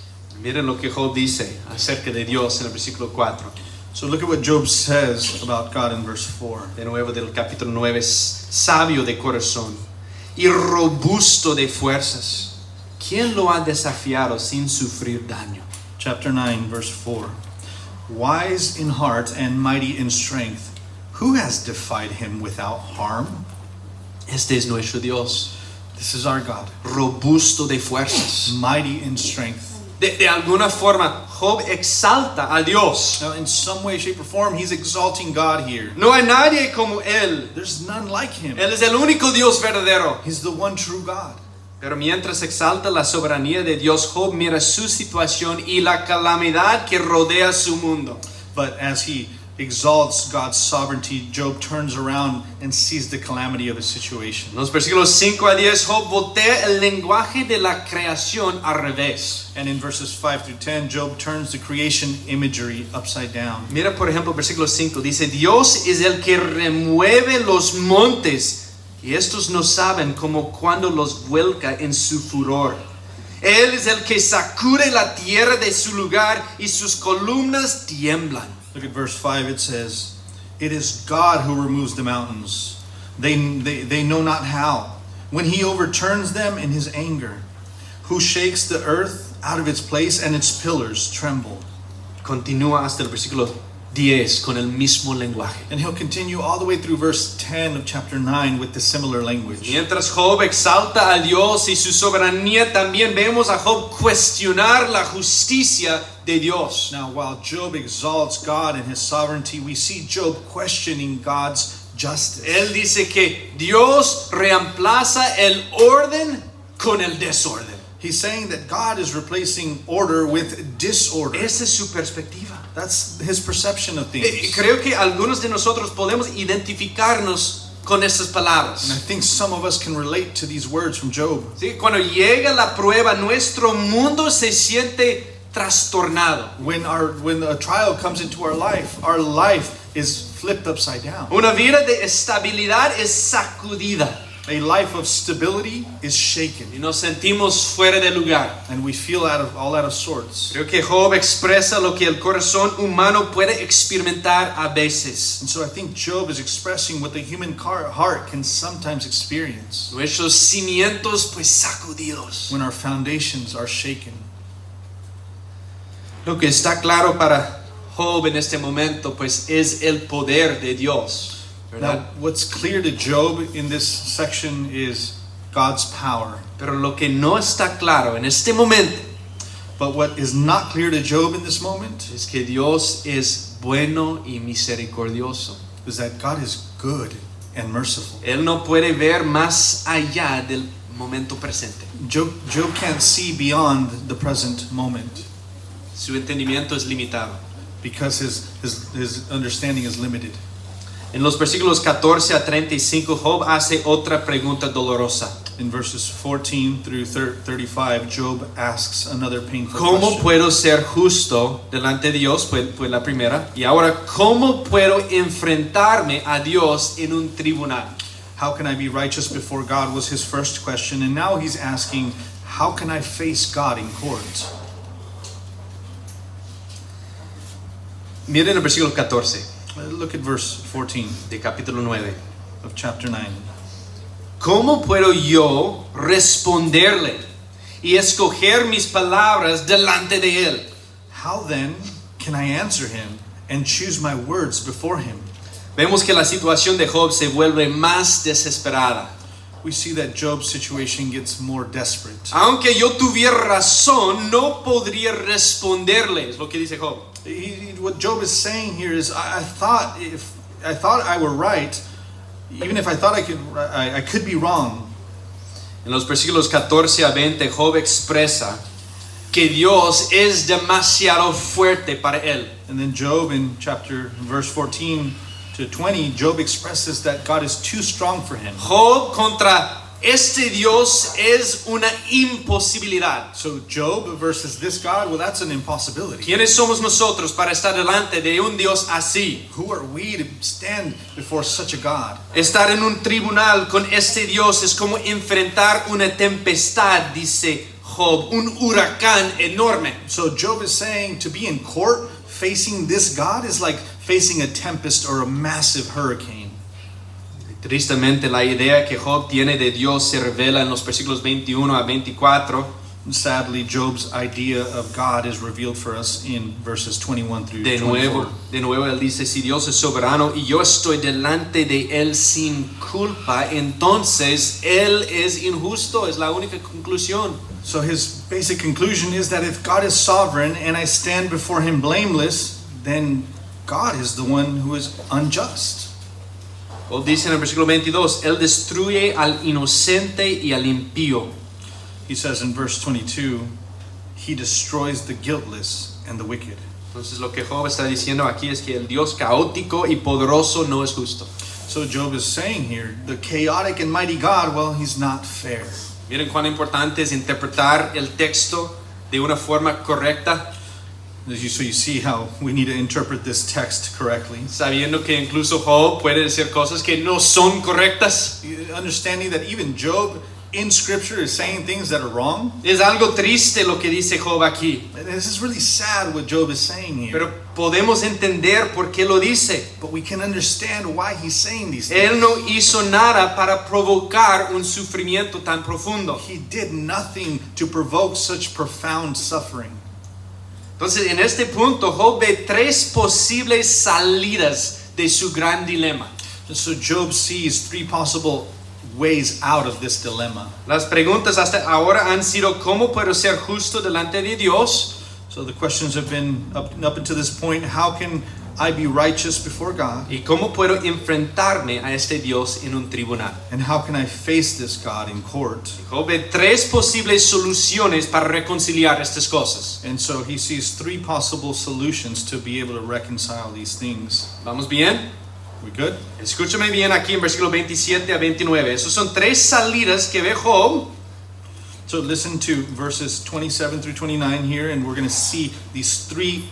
Miren lo que Job dice acerca de Dios en el versículo 4. So look at what Job says about God in verse 4. De nuevo del capítulo 9, sabio de corazón y robusto de fuerzas. ¿Quién lo ha desafiado sin sufrir daño? Chapter 9, verse 4. Wise in heart and mighty in strength, who has defied him without harm? Este es nuestro Dios, This is our God, robusto de fuerzas. mighty in strength. De alguna forma, Job exalta a Dios. Now, in some way, shape, or form, he's exalting God here. No hay nadie como Él. There's none like him. Él es el único Dios verdadero. He's the one true God. Pero mientras exalta la soberanía de Dios, Job mira su situación y la calamidad que rodea su mundo. But as he exalts God's sovereignty, Job turns around and sees the calamity of his situation. En los versículos 5 a 10, Job voltea el lenguaje de la creación al revés. And in verses 5 through 10, Job turns the creation imagery upside down. Mira, por ejemplo, versículo 5, dice, Dios es el que remueve los montes, y estos no saben como cuando los vuelca en su furor. Él es el que sacude la tierra de su lugar, y sus columnas tiemblan. Look at verse 5, it says, it is God who removes the mountains. They know not how. When he overturns them in his anger, who shakes the earth out of its place and its pillars tremble. Continúa hasta el versículo 10 con el mismo lenguaje. And he'll continue all the way through verse 10 of chapter 9 with the similar language. Mientras Job exalta a Dios y su soberanía, también vemos a Job cuestionar la justicia de Dios. Now, while Job exalts God and his sovereignty, we see Job questioning God's justice. Él dice que Dios reemplaza el orden con el desorden. He's saying that God is replacing order with disorder. Esa es su perspectiva. That's his perception of Y things. creo que algunos de nosotros podemos identificarnos con estas And I palabras. think some of us can relate to these words from Job. ¿Sí? Cuando llega la prueba, nuestro mundo se siente trastornado. When a trial comes into our life is flipped upside down. Una vida de estabilidad es sacudida A life of stability is shaken, y nos sentimos fuera de lugar. and we feel all out of sorts. Creo que Job expresa lo que el corazón humano puede experimentar a veces. And so I think Job is expressing what the human heart can sometimes experience Nuestros cimientos pues sacudidos. when our foundations are shaken. Lo que está claro para Job en este momento pues es el poder de Dios, Now, ¿verdad? what's clear to Job in this section is God's power. Pero lo que no está claro en este momento But what is not clear to Job in this moment es que Dios es bueno y misericordioso. is that God is good and merciful. Él no puede ver más allá del momento presente. Job can't see beyond the present moment Su entendimiento es limitado. because his understanding is limited. En los versículos 14 a 35, Job hace otra pregunta dolorosa. In verses 14 through 35, Job asks another painful ¿Cómo question. puedo ser justo delante de Dios? Fue la primera. Y ahora, ¿cómo puedo enfrentarme a Dios en un tribunal? How can I be righteous before God was his first question, and now he's asking, how can I face God in court? Miren el versículo 14 Look at verse 14 de capítulo 9. of chapter 9. ¿Cómo puedo yo responderle y escoger mis palabras delante de Él? How then can I answer him and choose my words before him? Vemos que la situación de Job se vuelve más desesperada. We see that Job's situation gets more desperate. Aunque yo tuviera razón, no podría responderle, es lo que dice Job. What Job is saying here is, I thought I were right, even if I thought I could be wrong. En los versículos 14 a 20, Job expresa que Dios es demasiado fuerte para él. And then Job in verse 14 to 20, Job expresses that God is too strong for him. Job contra este Dios es una imposibilidad. So Job versus this God, well, that's an impossibility. ¿Quiénes somos nosotros para estar delante de un Dios así? Who are we to stand before such a God? Estar en un tribunal con este Dios es como enfrentar una tempestad, dice Job, un huracán enorme. So Job is saying to be in court facing this God is like facing a tempest or a massive hurricane. Tristemente, la idea que Job tiene de Dios se revela en los versículos 21 a 24. Sadly, Job's idea of God is revealed for us in verses 21 through 24. De nuevo él dice, si Dios es soberano y yo estoy delante de él sin culpa, entonces él es injusto, es la única conclusión. So his basic conclusion is that if God is sovereign and I stand before him blameless, then God is the one who is unjust. O dice en el versículo 22, él destruye al inocente y al impío. He says in verse 22, he destroys the guiltless and the wicked. Entonces lo que Job está diciendo aquí es que el Dios caótico y poderoso no es justo. So Job is saying here, the chaotic and mighty God, well, he's not fair. Miren cuán importante es interpretar el texto de una forma correcta, So you see how we need to interpret this text correctly. sabiendo que incluso Job puede decir cosas que no son correctas. Understanding that even Job in scripture is saying things that are wrong. Es algo triste lo que dice Job aquí, This is really sad what Job is saying here. pero podemos entender por qué lo dice. But we can understand why he's saying these things. Él no hizo nada para provocar un sufrimiento tan profundo. He did nothing to provoke such profound suffering. Entonces, en este punto, Job ve tres posibles salidas de su gran dilema. So Job sees three possible ways out of this dilemma. Las preguntas hasta ahora han sido: ¿cómo puedo ser justo delante de Dios? So the questions have been up until this point, how can I be righteous before God? ¿Y cómo puedo enfrentarme a este Dios en un tribunal? And how can I face this God in court? Job ve tres posibles soluciones para reconciliar estas cosas. And so he sees three possible solutions to be able to reconcile these things. ¿Vamos bien? We good? Escúchame bien aquí en versículo 27 a 29. Esos son tres salidas que ve Job. So listen to verses 27 through 29 here, and we're going to see these three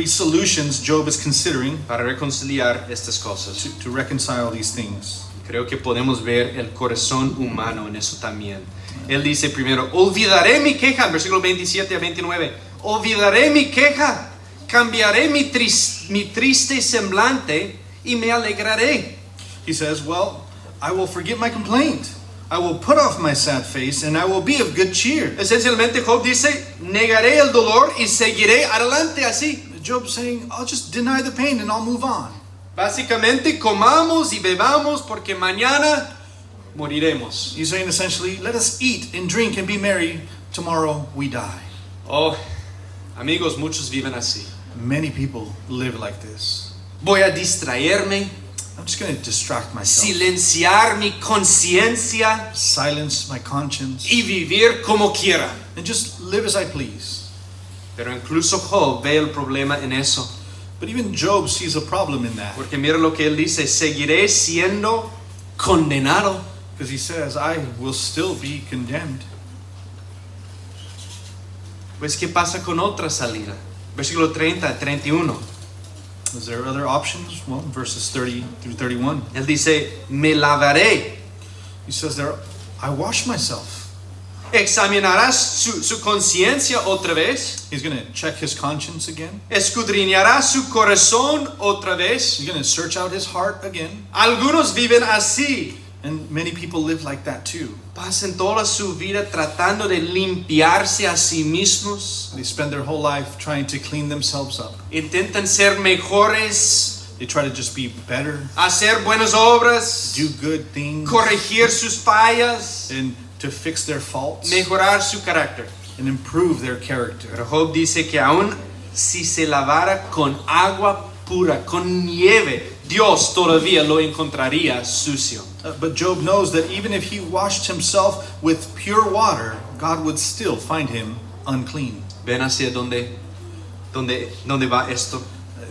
solutions Job is considering Para reconciliar estas cosas. to reconcile these things. Creo que podemos ver el corazón humano en eso también. Él dice primero, olvidaré mi queja, versículo 27 a 29. Olvidaré mi queja, cambiaré mi triste semblante y me alegraré. He says, well, I will forget my complaint. I will put off my sad face, and I will be of good cheer. Esencialmente Job dice, negaré el dolor y seguiré adelante así. Job's saying, I'll just deny the pain and I'll move on. Básicamente, comamos y bebamos porque mañana moriremos. He's saying essentially, let us eat and drink and be merry. Tomorrow we die. Oh, amigos, muchos viven así. Many people live like this. Voy a distraerme, I'm just going to distract myself, silenciar mi conciencia silence my conscience, y vivir como quiera. and just live as I please. Pero incluso Job ve el problema en eso. But even Job sees a problem in that, Porque mira lo que él dice, seguiré siendo condenado. because he says, I will still be condemned. Pues ¿qué pasa con otra salida? Versículo 30 a 31. Is there other options? Well, verses 30 through 31. Él dice, me lavaré. He says there, I wash myself. Examinarás su conciencia otra vez. He's going to check his conscience again. Escudriñará su corazón otra vez. He's going to search out his heart again. Algunos viven así. And many people live like that too. Pasan toda su vida tratando de limpiarse a sí mismos. They spend their whole life trying to clean themselves up. Intentan ser mejores, They try to just be better, hacer buenas obras, do good things, corregir sus fallas, and to fix their faults mejorar su carácter. and improve their character. Pero Job dice que aún si se lavara con agua pura, con nieve, Dios todavía lo encontraría sucio. But Job knows that even if he washed himself with pure water, God would still find him unclean. ¿Ven hacia dónde va esto?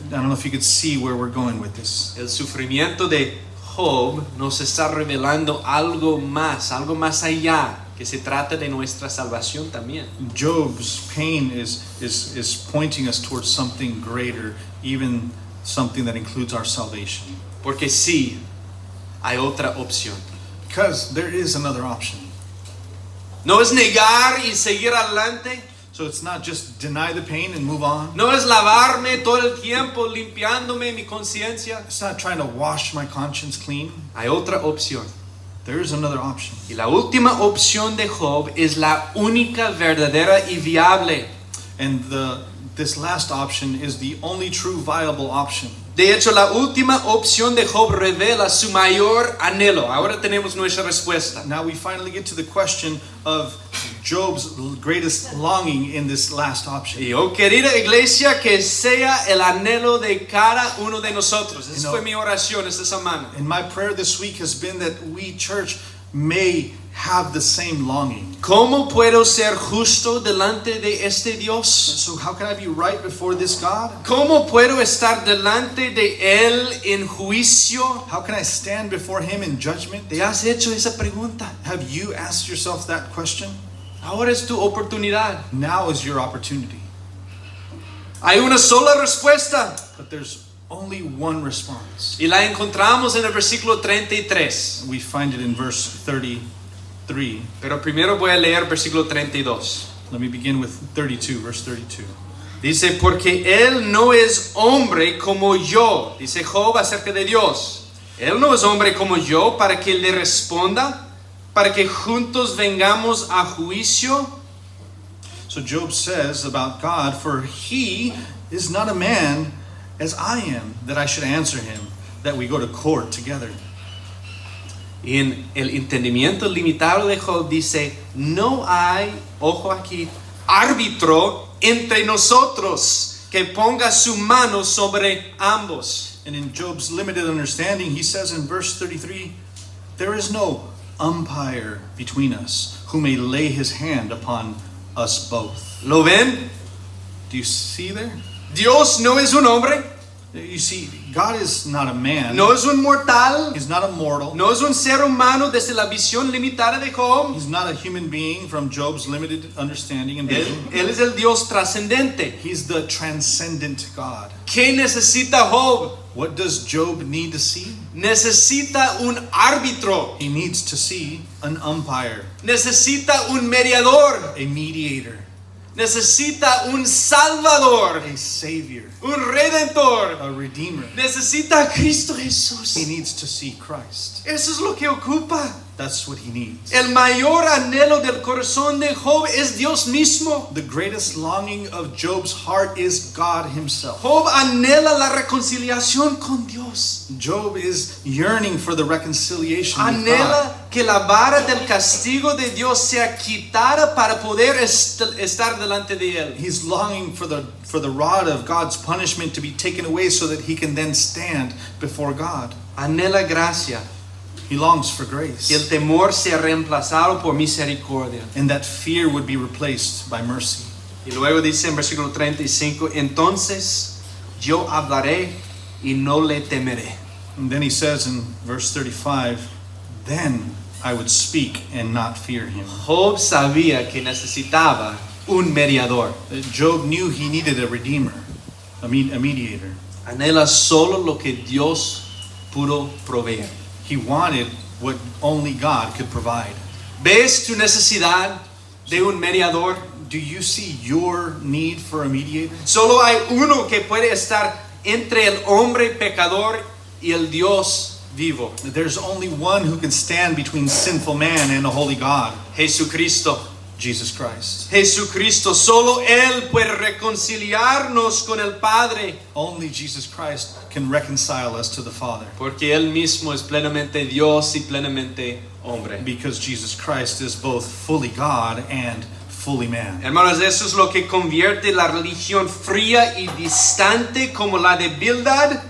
I don't know if you could see where we're going with this. El sufrimiento de Job nos está revelando algo más allá, que se trata de nuestra salvación también. Job's pain is pointing us towards something greater, even something that includes our salvation. Porque sí, hay otra opción. Because there is another option. No es negar y seguir adelante. So it's not just deny the pain and move on. No es lavarme todo el tiempo, limpiándome mi conciencia. It's not trying to wash my conscience clean. Hay otra opción. There is another option. Y la última opción de Job es la única verdadera y viable. And this last option is the only true viable option. De hecho, la última opción de Job revela su mayor anhelo. Ahora tenemos nuestra respuesta. Now we finally get to the question of Job's greatest longing in this last option. Y oh, querida iglesia, que sea el anhelo de cada uno de nosotros. Esa fue mi oración esta semana. And my prayer this week has been that we, church, may have the same longing. ¿Cómo puedo ser justo delante de este Dios? So how can I be right before this God? ¿Cómo puedo estar delante de Él en juicio? How can I stand before Him in judgment? ¿Te has hecho esa pregunta? Have you asked yourself that question? Ahora es tu oportunidad. Now is your opportunity. Hay una sola respuesta But there's only one response. y la encontramos en el versículo 33. We find it in verse 33. Pero primero voy a leer versículo 32. Let me begin with 32, verse 32. Dice, porque Él no es hombre como yo. Dice Job acerca de Dios. Él no es hombre como yo para que le responda, para que juntos vengamos a juicio. So Job says about God, for He is not a man as I am, that I should answer him, that we go to court together. Y en el entendimiento limitado de Job dice, no hay, ojo aquí, árbitro entre nosotros que ponga su mano sobre ambos. And in Job's limited understanding, he says in verse 33, there is no umpire between us who may lay his hand upon us both. ¿Lo ven? Do you see there? Dios no es un hombre, You see, God is not a man. no es un mortal, He's not a mortal. no es un ser humano desde la visión limitada de Job. He's not a human being from Job's limited understanding and Él, vision. él es el Dios trascendente. He's the transcendent God. ¿Qué necesita Job? What does Job need to see? Necesita un árbitro, He needs to see an umpire, necesita un mediador, a mediator, necesita un salvador, a savior, un redentor, a redeemer. necesita a Cristo He Jesús. needs to see Christ. Eso es lo que ocupa. That's what he needs. El mayor anhelo del corazón de Job es Dios mismo. The greatest longing of Job's heart is God himself. Job anhela la reconciliación con Dios. Job is yearning for the reconciliation with God. Anhela que la vara del castigo de Dios sea quitada para poder estar delante de Él. He's longing for the rod of God's punishment to be taken away so that he can then stand before God. Anhela gracia. He longs for Que el grace, temor sea reemplazado por misericordia. and that fear would be replaced by mercy. Y luego dice en versículo 35, entonces yo hablaré y no le temeré. And then he says in verse 35, then I would speak and not fear him. Job sabía que necesitaba un mediador. Job knew he needed a redeemer, a mediator. Anhela solo lo que Dios pudo proveer. He wanted what only God could provide. ¿Ves tu necesidad de un mediador? Do you see your need for a mediator? Solo hay uno que puede estar entre el hombre pecador y el Dios vivo. There's only one who can stand between sinful man and a holy God, Jesucristo. Jesus Christ. Jesucristo, solo Él puede reconciliarnos con el Padre, Only Jesus Christ can reconcile us to the Father, porque Él mismo es plenamente Dios y plenamente hombre. because Jesus Christ is both fully God and fully man. Hermanos, eso es lo que convierte la religión fría y distante como la de Bildad,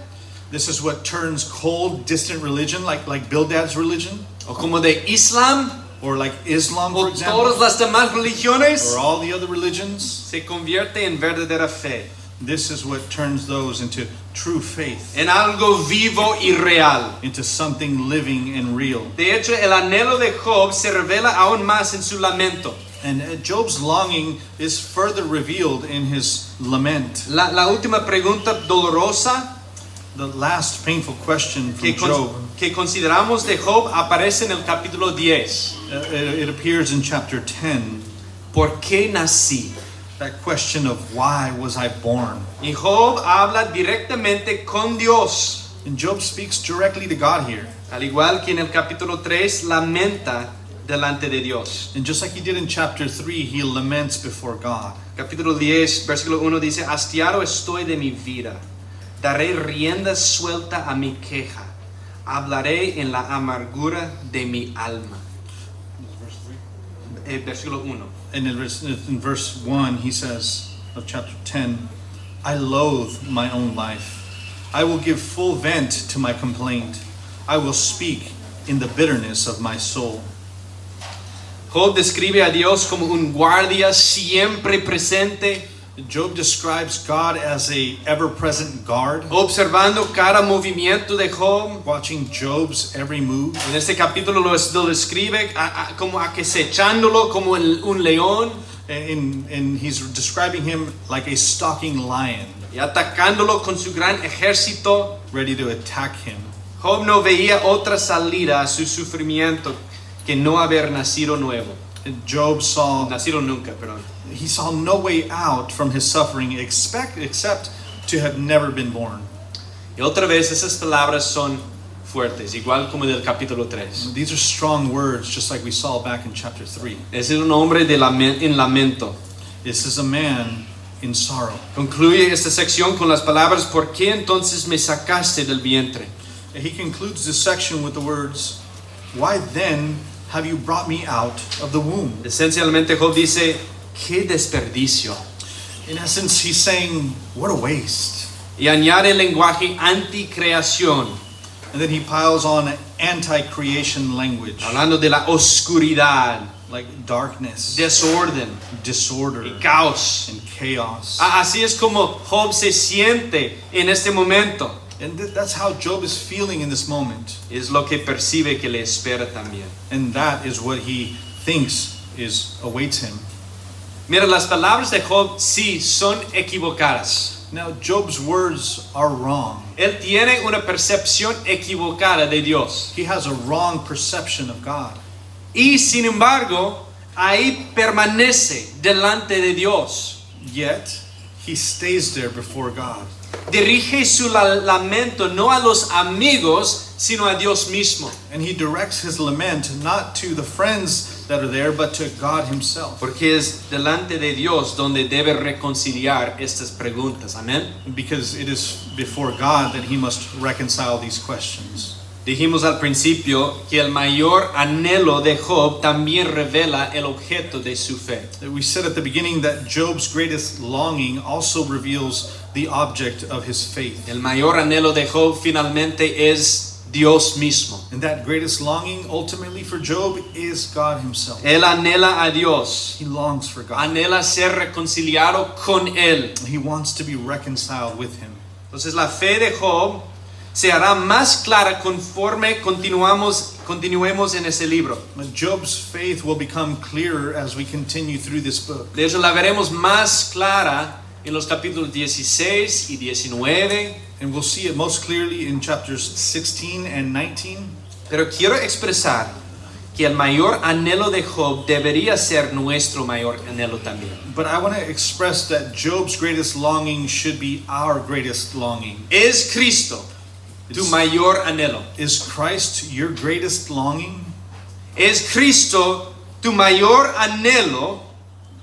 This is what turns cold, distant religion, like Bildad's religion, o como de Islam, or like Islam, for o example, todas las demás religiones, or all the other religions. se convierte en verdadera fe, This is what turns those into true faith, en algo vivo y real. into something living and real. De hecho, el anhelo de Job se revela aún más en su lamento. And Job's longing is further revealed in his lament. La última pregunta dolorosa The last painful question from que, Job, que consideramos de Job aparece en el capítulo 10. it appears in chapter 10. ¿Por qué nací? That question of why was I born? Y Job habla directamente con Dios. And Job speaks directly to God here. Al igual que en el capítulo 3, lamenta delante de Dios. And just like he did in chapter 3, he laments before God. Capítulo 10, versículo 1 dice, hastiado estoy de mi vida. Daré rienda suelta a mi queja. Hablaré en la amargura de mi alma. Versículo 1. And in verse 1, he says of chapter 10, I loathe my own life. I will give full vent to my complaint. I will speak in the bitterness of my soul. Job describe a Dios como un guardia siempre presente, Job describes God as a ever-present guard, observando cada movimiento de Job. watching Job's every move. En este capítulo lo describe como acechándolo como un león And he's describing him like a stalking lion, y atacándolo con su gran ejército. ready to attack him. Job no veía otra salida a su sufrimiento que no haber nacido nuevo. And Job saw Nacido nunca, perdón. he saw no way out from his suffering except to have never been born. Y otra vez esas palabras son fuertes, igual como del capítulo 3. These are strong words, just like we saw back in chapter 3. Es un hombre en lamento. This is a man in sorrow. Concluye esta sección con las palabras, ¿por qué entonces me sacaste del vientre? He concludes this section with the words, why then have you brought me out of the womb? Esencialmente Job dice, qué desperdicio. In essence, he's saying, what a waste. Y añade el lenguaje anticreación, And then he piles on anti-creation language, hablando de la oscuridad, like darkness, desorden disorder, y caos. and chaos. Así es como Job se siente en este momento. And that's how Job is feeling in this moment. Es lo que percibe que le espera también. And that is what he thinks awaits him. Mira, las palabras de Job sí son equivocadas. Now, Job's words are wrong. Él tiene una percepción equivocada de Dios. He has a wrong perception of God. Y sin embargo, ahí permanece delante de Dios. Yet, he stays there before God. Dirige su lamento no a los amigos, sino a Dios mismo. And he directs his lament not to the friends that are there, but to God himself. Porque es delante de Dios donde debe reconciliar estas preguntas. Amén. Because it is before God that he must reconcile these questions. Dijimos al principio que el mayor anhelo de Job también revela el objeto de su fe. We said at the beginning that Job's greatest longing also reveals the object of his faith. El mayor anhelo de Job finalmente es Dios mismo. And that greatest longing ultimately for Job is God himself. Él anhela a Dios. He longs for God. Anhela ser reconciliado con Él. He wants to be reconciled with him. Entonces la fe de Job se hará más clara conforme continuemos en ese libro. But Job's faith will become clearer as we continue through this book. De hecho, la veremos más clara en los capítulos 16 y 19. And we'll see it most clearly in chapters 16 and 19. Pero quiero expresar que el mayor anhelo de Job debería ser nuestro mayor anhelo también. But I want to express that Job's greatest longing should be our greatest longing. ¿Es Cristo tu mayor anhelo? Is Christ your greatest longing? ¿Es Cristo tu mayor anhelo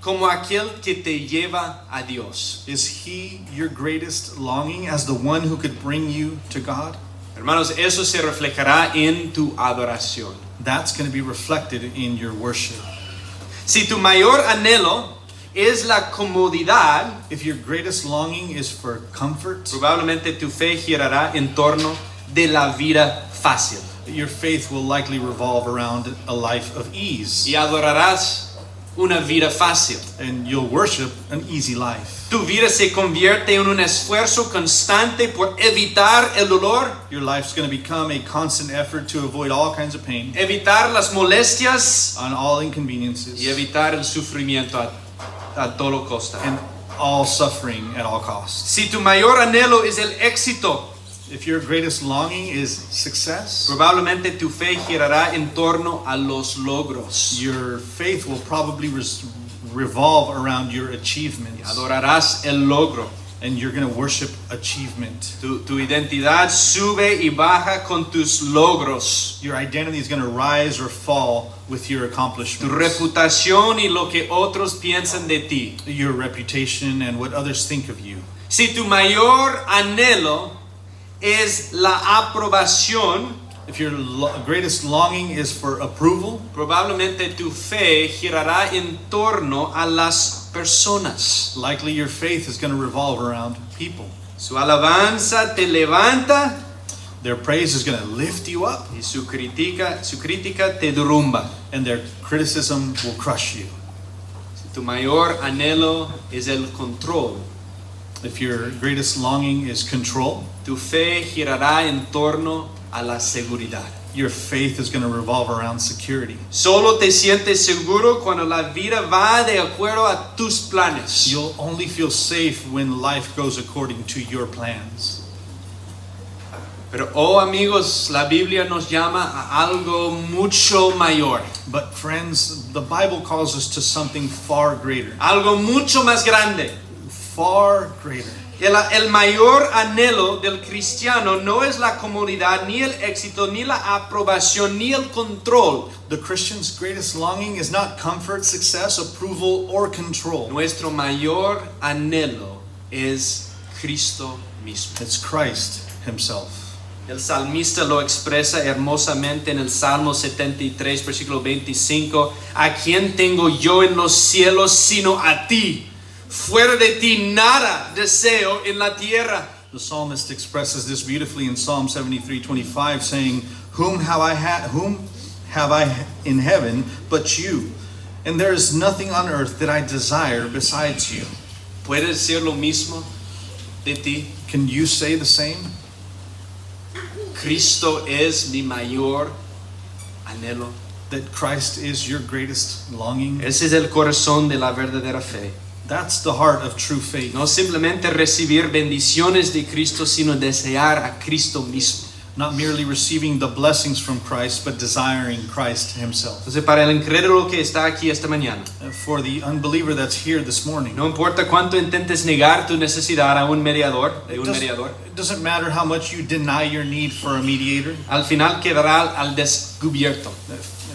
como aquel que te lleva a Dios? Is he your greatest longing as the one who could bring you to God? Hermanos, eso se reflejará en tu adoración. That's going to be reflected in your worship. Si tu mayor anhelo es la comodidad, If your greatest longing is for comfort, probablemente tu fe girará en torno de la vida fácil your faith will likely revolve around a life of ease, y adorarás una vida fácil. and you'll worship an easy life. Tu vida se convierte en un esfuerzo constante por evitar el dolor, Your life's going to become a constant effort to avoid all kinds of pain evitar las molestias and all inconveniences y evitar el sufrimiento a todo costa. and all suffering at all costs. Si tu mayor anhelo es el éxito, If your greatest longing is success, probablemente tu fe girará en torno a los logros. your faith will probably revolve around your achievements, Adorarás el logro. and you're going to worship achievement. Tu identidad sube y baja con tus logros. Your identity is going to rise or fall with your Tu accomplishments, reputación y lo que otros piensan de ti. your reputation and what others think of you. Si tu mayor anhelo es la aprobación, If your greatest longing is for approval, probablemente tu fe girará en torno a las personas. likely your faith is going to revolve around people. Su alabanza te levanta Their praise is going to lift you up, y su crítica te derrumba. and their criticism will crush you. Si tu mayor anhelo es el control, If your greatest longing is control, tu fe girará en torno a la seguridad. your faith is going to revolve around security. Solo te sientes seguro cuando la vida va de acuerdo a tus planes. You'll only feel safe when life goes according to your plans. Pero, oh amigos, la Biblia nos llama a algo mucho mayor, But friends, the Bible calls us to something far greater. algo mucho más grande. Far greater. El mayor anhelo del cristiano no es la comodidad, ni el éxito, ni la aprobación, ni el control. The Christian's greatest longing is not comfort, success, approval, or control. Nuestro mayor anhelo es Cristo mismo. It's Christ himself. El salmista lo expresa hermosamente en el Salmo 73, versículo 25. ¿A quién tengo yo en los cielos sino a ti? fuera de ti nada deseo en la tierra. The psalmist expresses this beautifully in Psalm 73:25, saying, whom have I in heaven but you? And there is nothing on earth that I desire besides you. ¿Puedes decir lo mismo de ti? Can you say the same? Cristo es mi mayor anhelo. That Christ is your greatest longing? Ese es el corazón de la verdadera fe. That's the heart of true faith. No simplemente recibir bendiciones de Cristo, sino desear a Cristo mismo. Not merely receiving the blessings from Christ, but desiring Christ himself. Entonces, para el incrédulo que está aquí esta mañana, For the unbeliever that's here this morning, no importa cuánto intentes negar tu necesidad a un mediador, it doesn't matter how much you deny your need for a mediator. al final quedará al descubierto.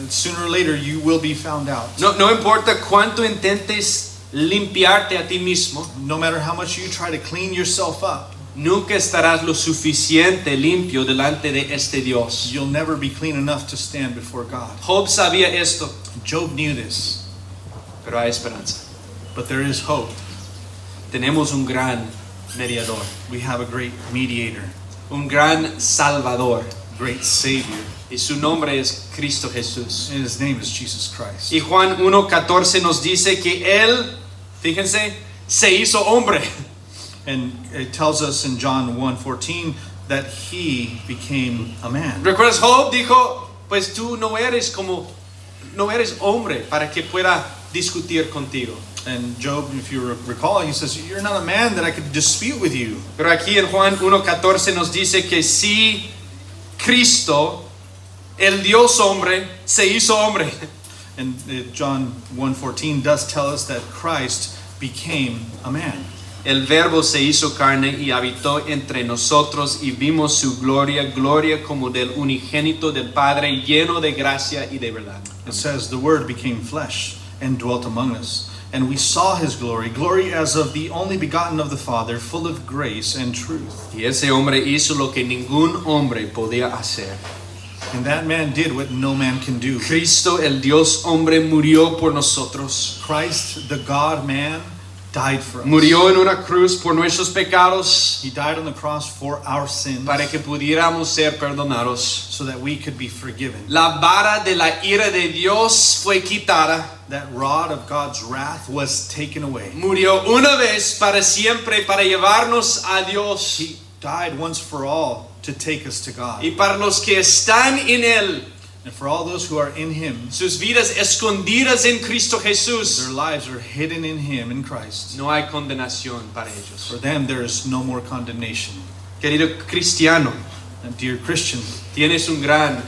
Sooner or later you will be found out. No importa cuánto intentes limpiarte a ti mismo, No matter how much you try to clean yourself up, nunca estarás lo suficiente limpio delante de este Dios. you'll never be clean enough to stand before God. Job sabía esto, Job knew this, pero hay esperanza. but there is hope. Tenemos un gran mediador, We have a great mediator, un gran salvador, great Savior, y su nombre es Cristo Jesús. and his name is Jesus Christ. Y Juan 1:14 nos dice que Él, fíjense, se hizo hombre. And it tells us in John 1:14 that he became a man. ¿Recuerdas? Job dijo, pues tú no eres hombre para que pueda discutir contigo. And Job, if you recall, he says, you're not a man that I could dispute with you. Pero aquí en Juan 1:14 nos dice que sí, Cristo, el Dios hombre, se hizo hombre. And John 1:14 does tell us that Christ became a man. El Verbo se hizo carne y habitó entre nosotros y vimos su gloria, gloria como del unigénito del Padre, lleno de gracia y de verdad. It says, the Word became flesh and dwelt among us. And we saw his glory, glory as of the only begotten of the Father, full of grace and truth. Y ese hombre hizo lo que ningún hombre podía hacer. And that man did what no man can do. Cristo, el Dios hombre, murió por nosotros. Christ, the God man, died for us. Murió en una cruz por nuestros pecados He died on the cross for our sins, para que pudiéramos ser perdonados. so that we could be forgiven. La vara de la ira de Dios fue quitada. That rod of God's wrath was taken away. Murió una vez para siempre para llevarnos a Dios. He died once for all to take us to God. Y para los que están en Él, And for all those who are in him, sus vidas escondidas en Cristo their Jesús, lives are hidden in him, in Christ. no hay condenación para ellos. For them there is no more condemnation. Querido cristiano, And dear Christian, tienes un gran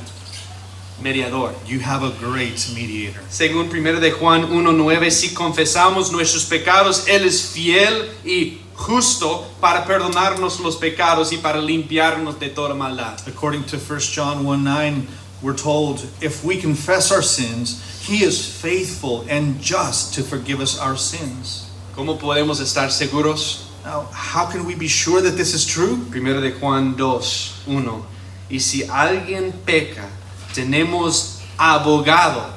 mediador. you have a great mediator. Según 1 de Juan 1:9, si confesamos nuestros pecados, Él es fiel y justo para perdonarnos los pecados y para limpiarnos de toda maldad. According to 1 John 1:9, we're told, if we confess our sins, he is faithful and just to forgive us our sins. ¿Cómo podemos estar seguros? Now, how can we be sure that this is true? 1 de Juan 2:1. Y si alguien peca, tenemos abogado,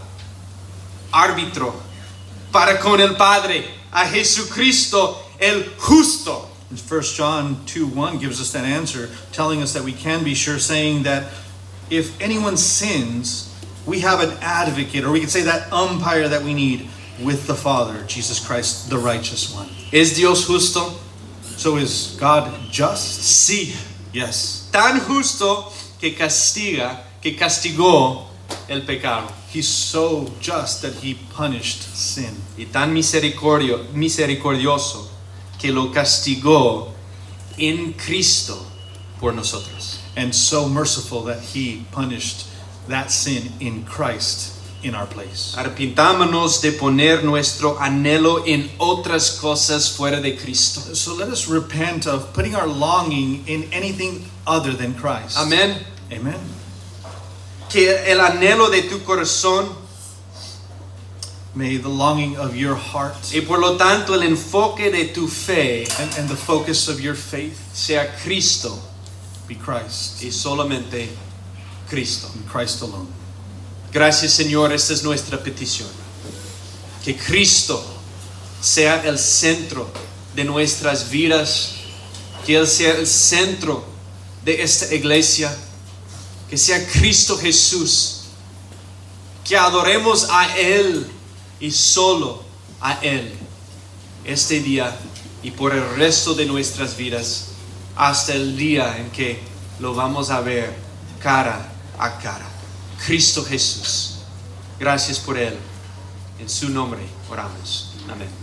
árbitro, para con el Padre, a Jesucristo el justo. 1 John 2:1 gives us that answer, telling us that we can be sure, saying that if anyone sins, we have an advocate, or we could say that umpire that we need with the Father, Jesus Christ, the righteous one. ¿Es Dios justo? So is God just? Sí. Yes. Tan justo que castigó el pecado. He's so just that he punished sin. Y tan misericordioso que lo castigó en Cristo por nosotros. And so merciful that he punished that sin in Christ in our place. Arrepintámonos de poner nuestro anhelo en otras cosas fuera de Cristo. So let us repent of putting our longing in anything other than Christ. Amén. Amen. Que el anhelo de tu corazón May the longing of your heart y por lo tanto el enfoque de tu fe and the focus of your faith sea Cristo be Christ, y solamente Cristo. and Christ alone. Gracias, Señor, esta es nuestra petición. Que Cristo sea el centro de nuestras vidas, que Él sea el centro de esta iglesia, que sea Cristo Jesús, que adoremos a Él y solo a Él este día y por el resto de nuestras vidas, hasta el día en que lo vamos a ver cara a cara. Cristo Jesús, gracias por Él. En su nombre oramos. Amén.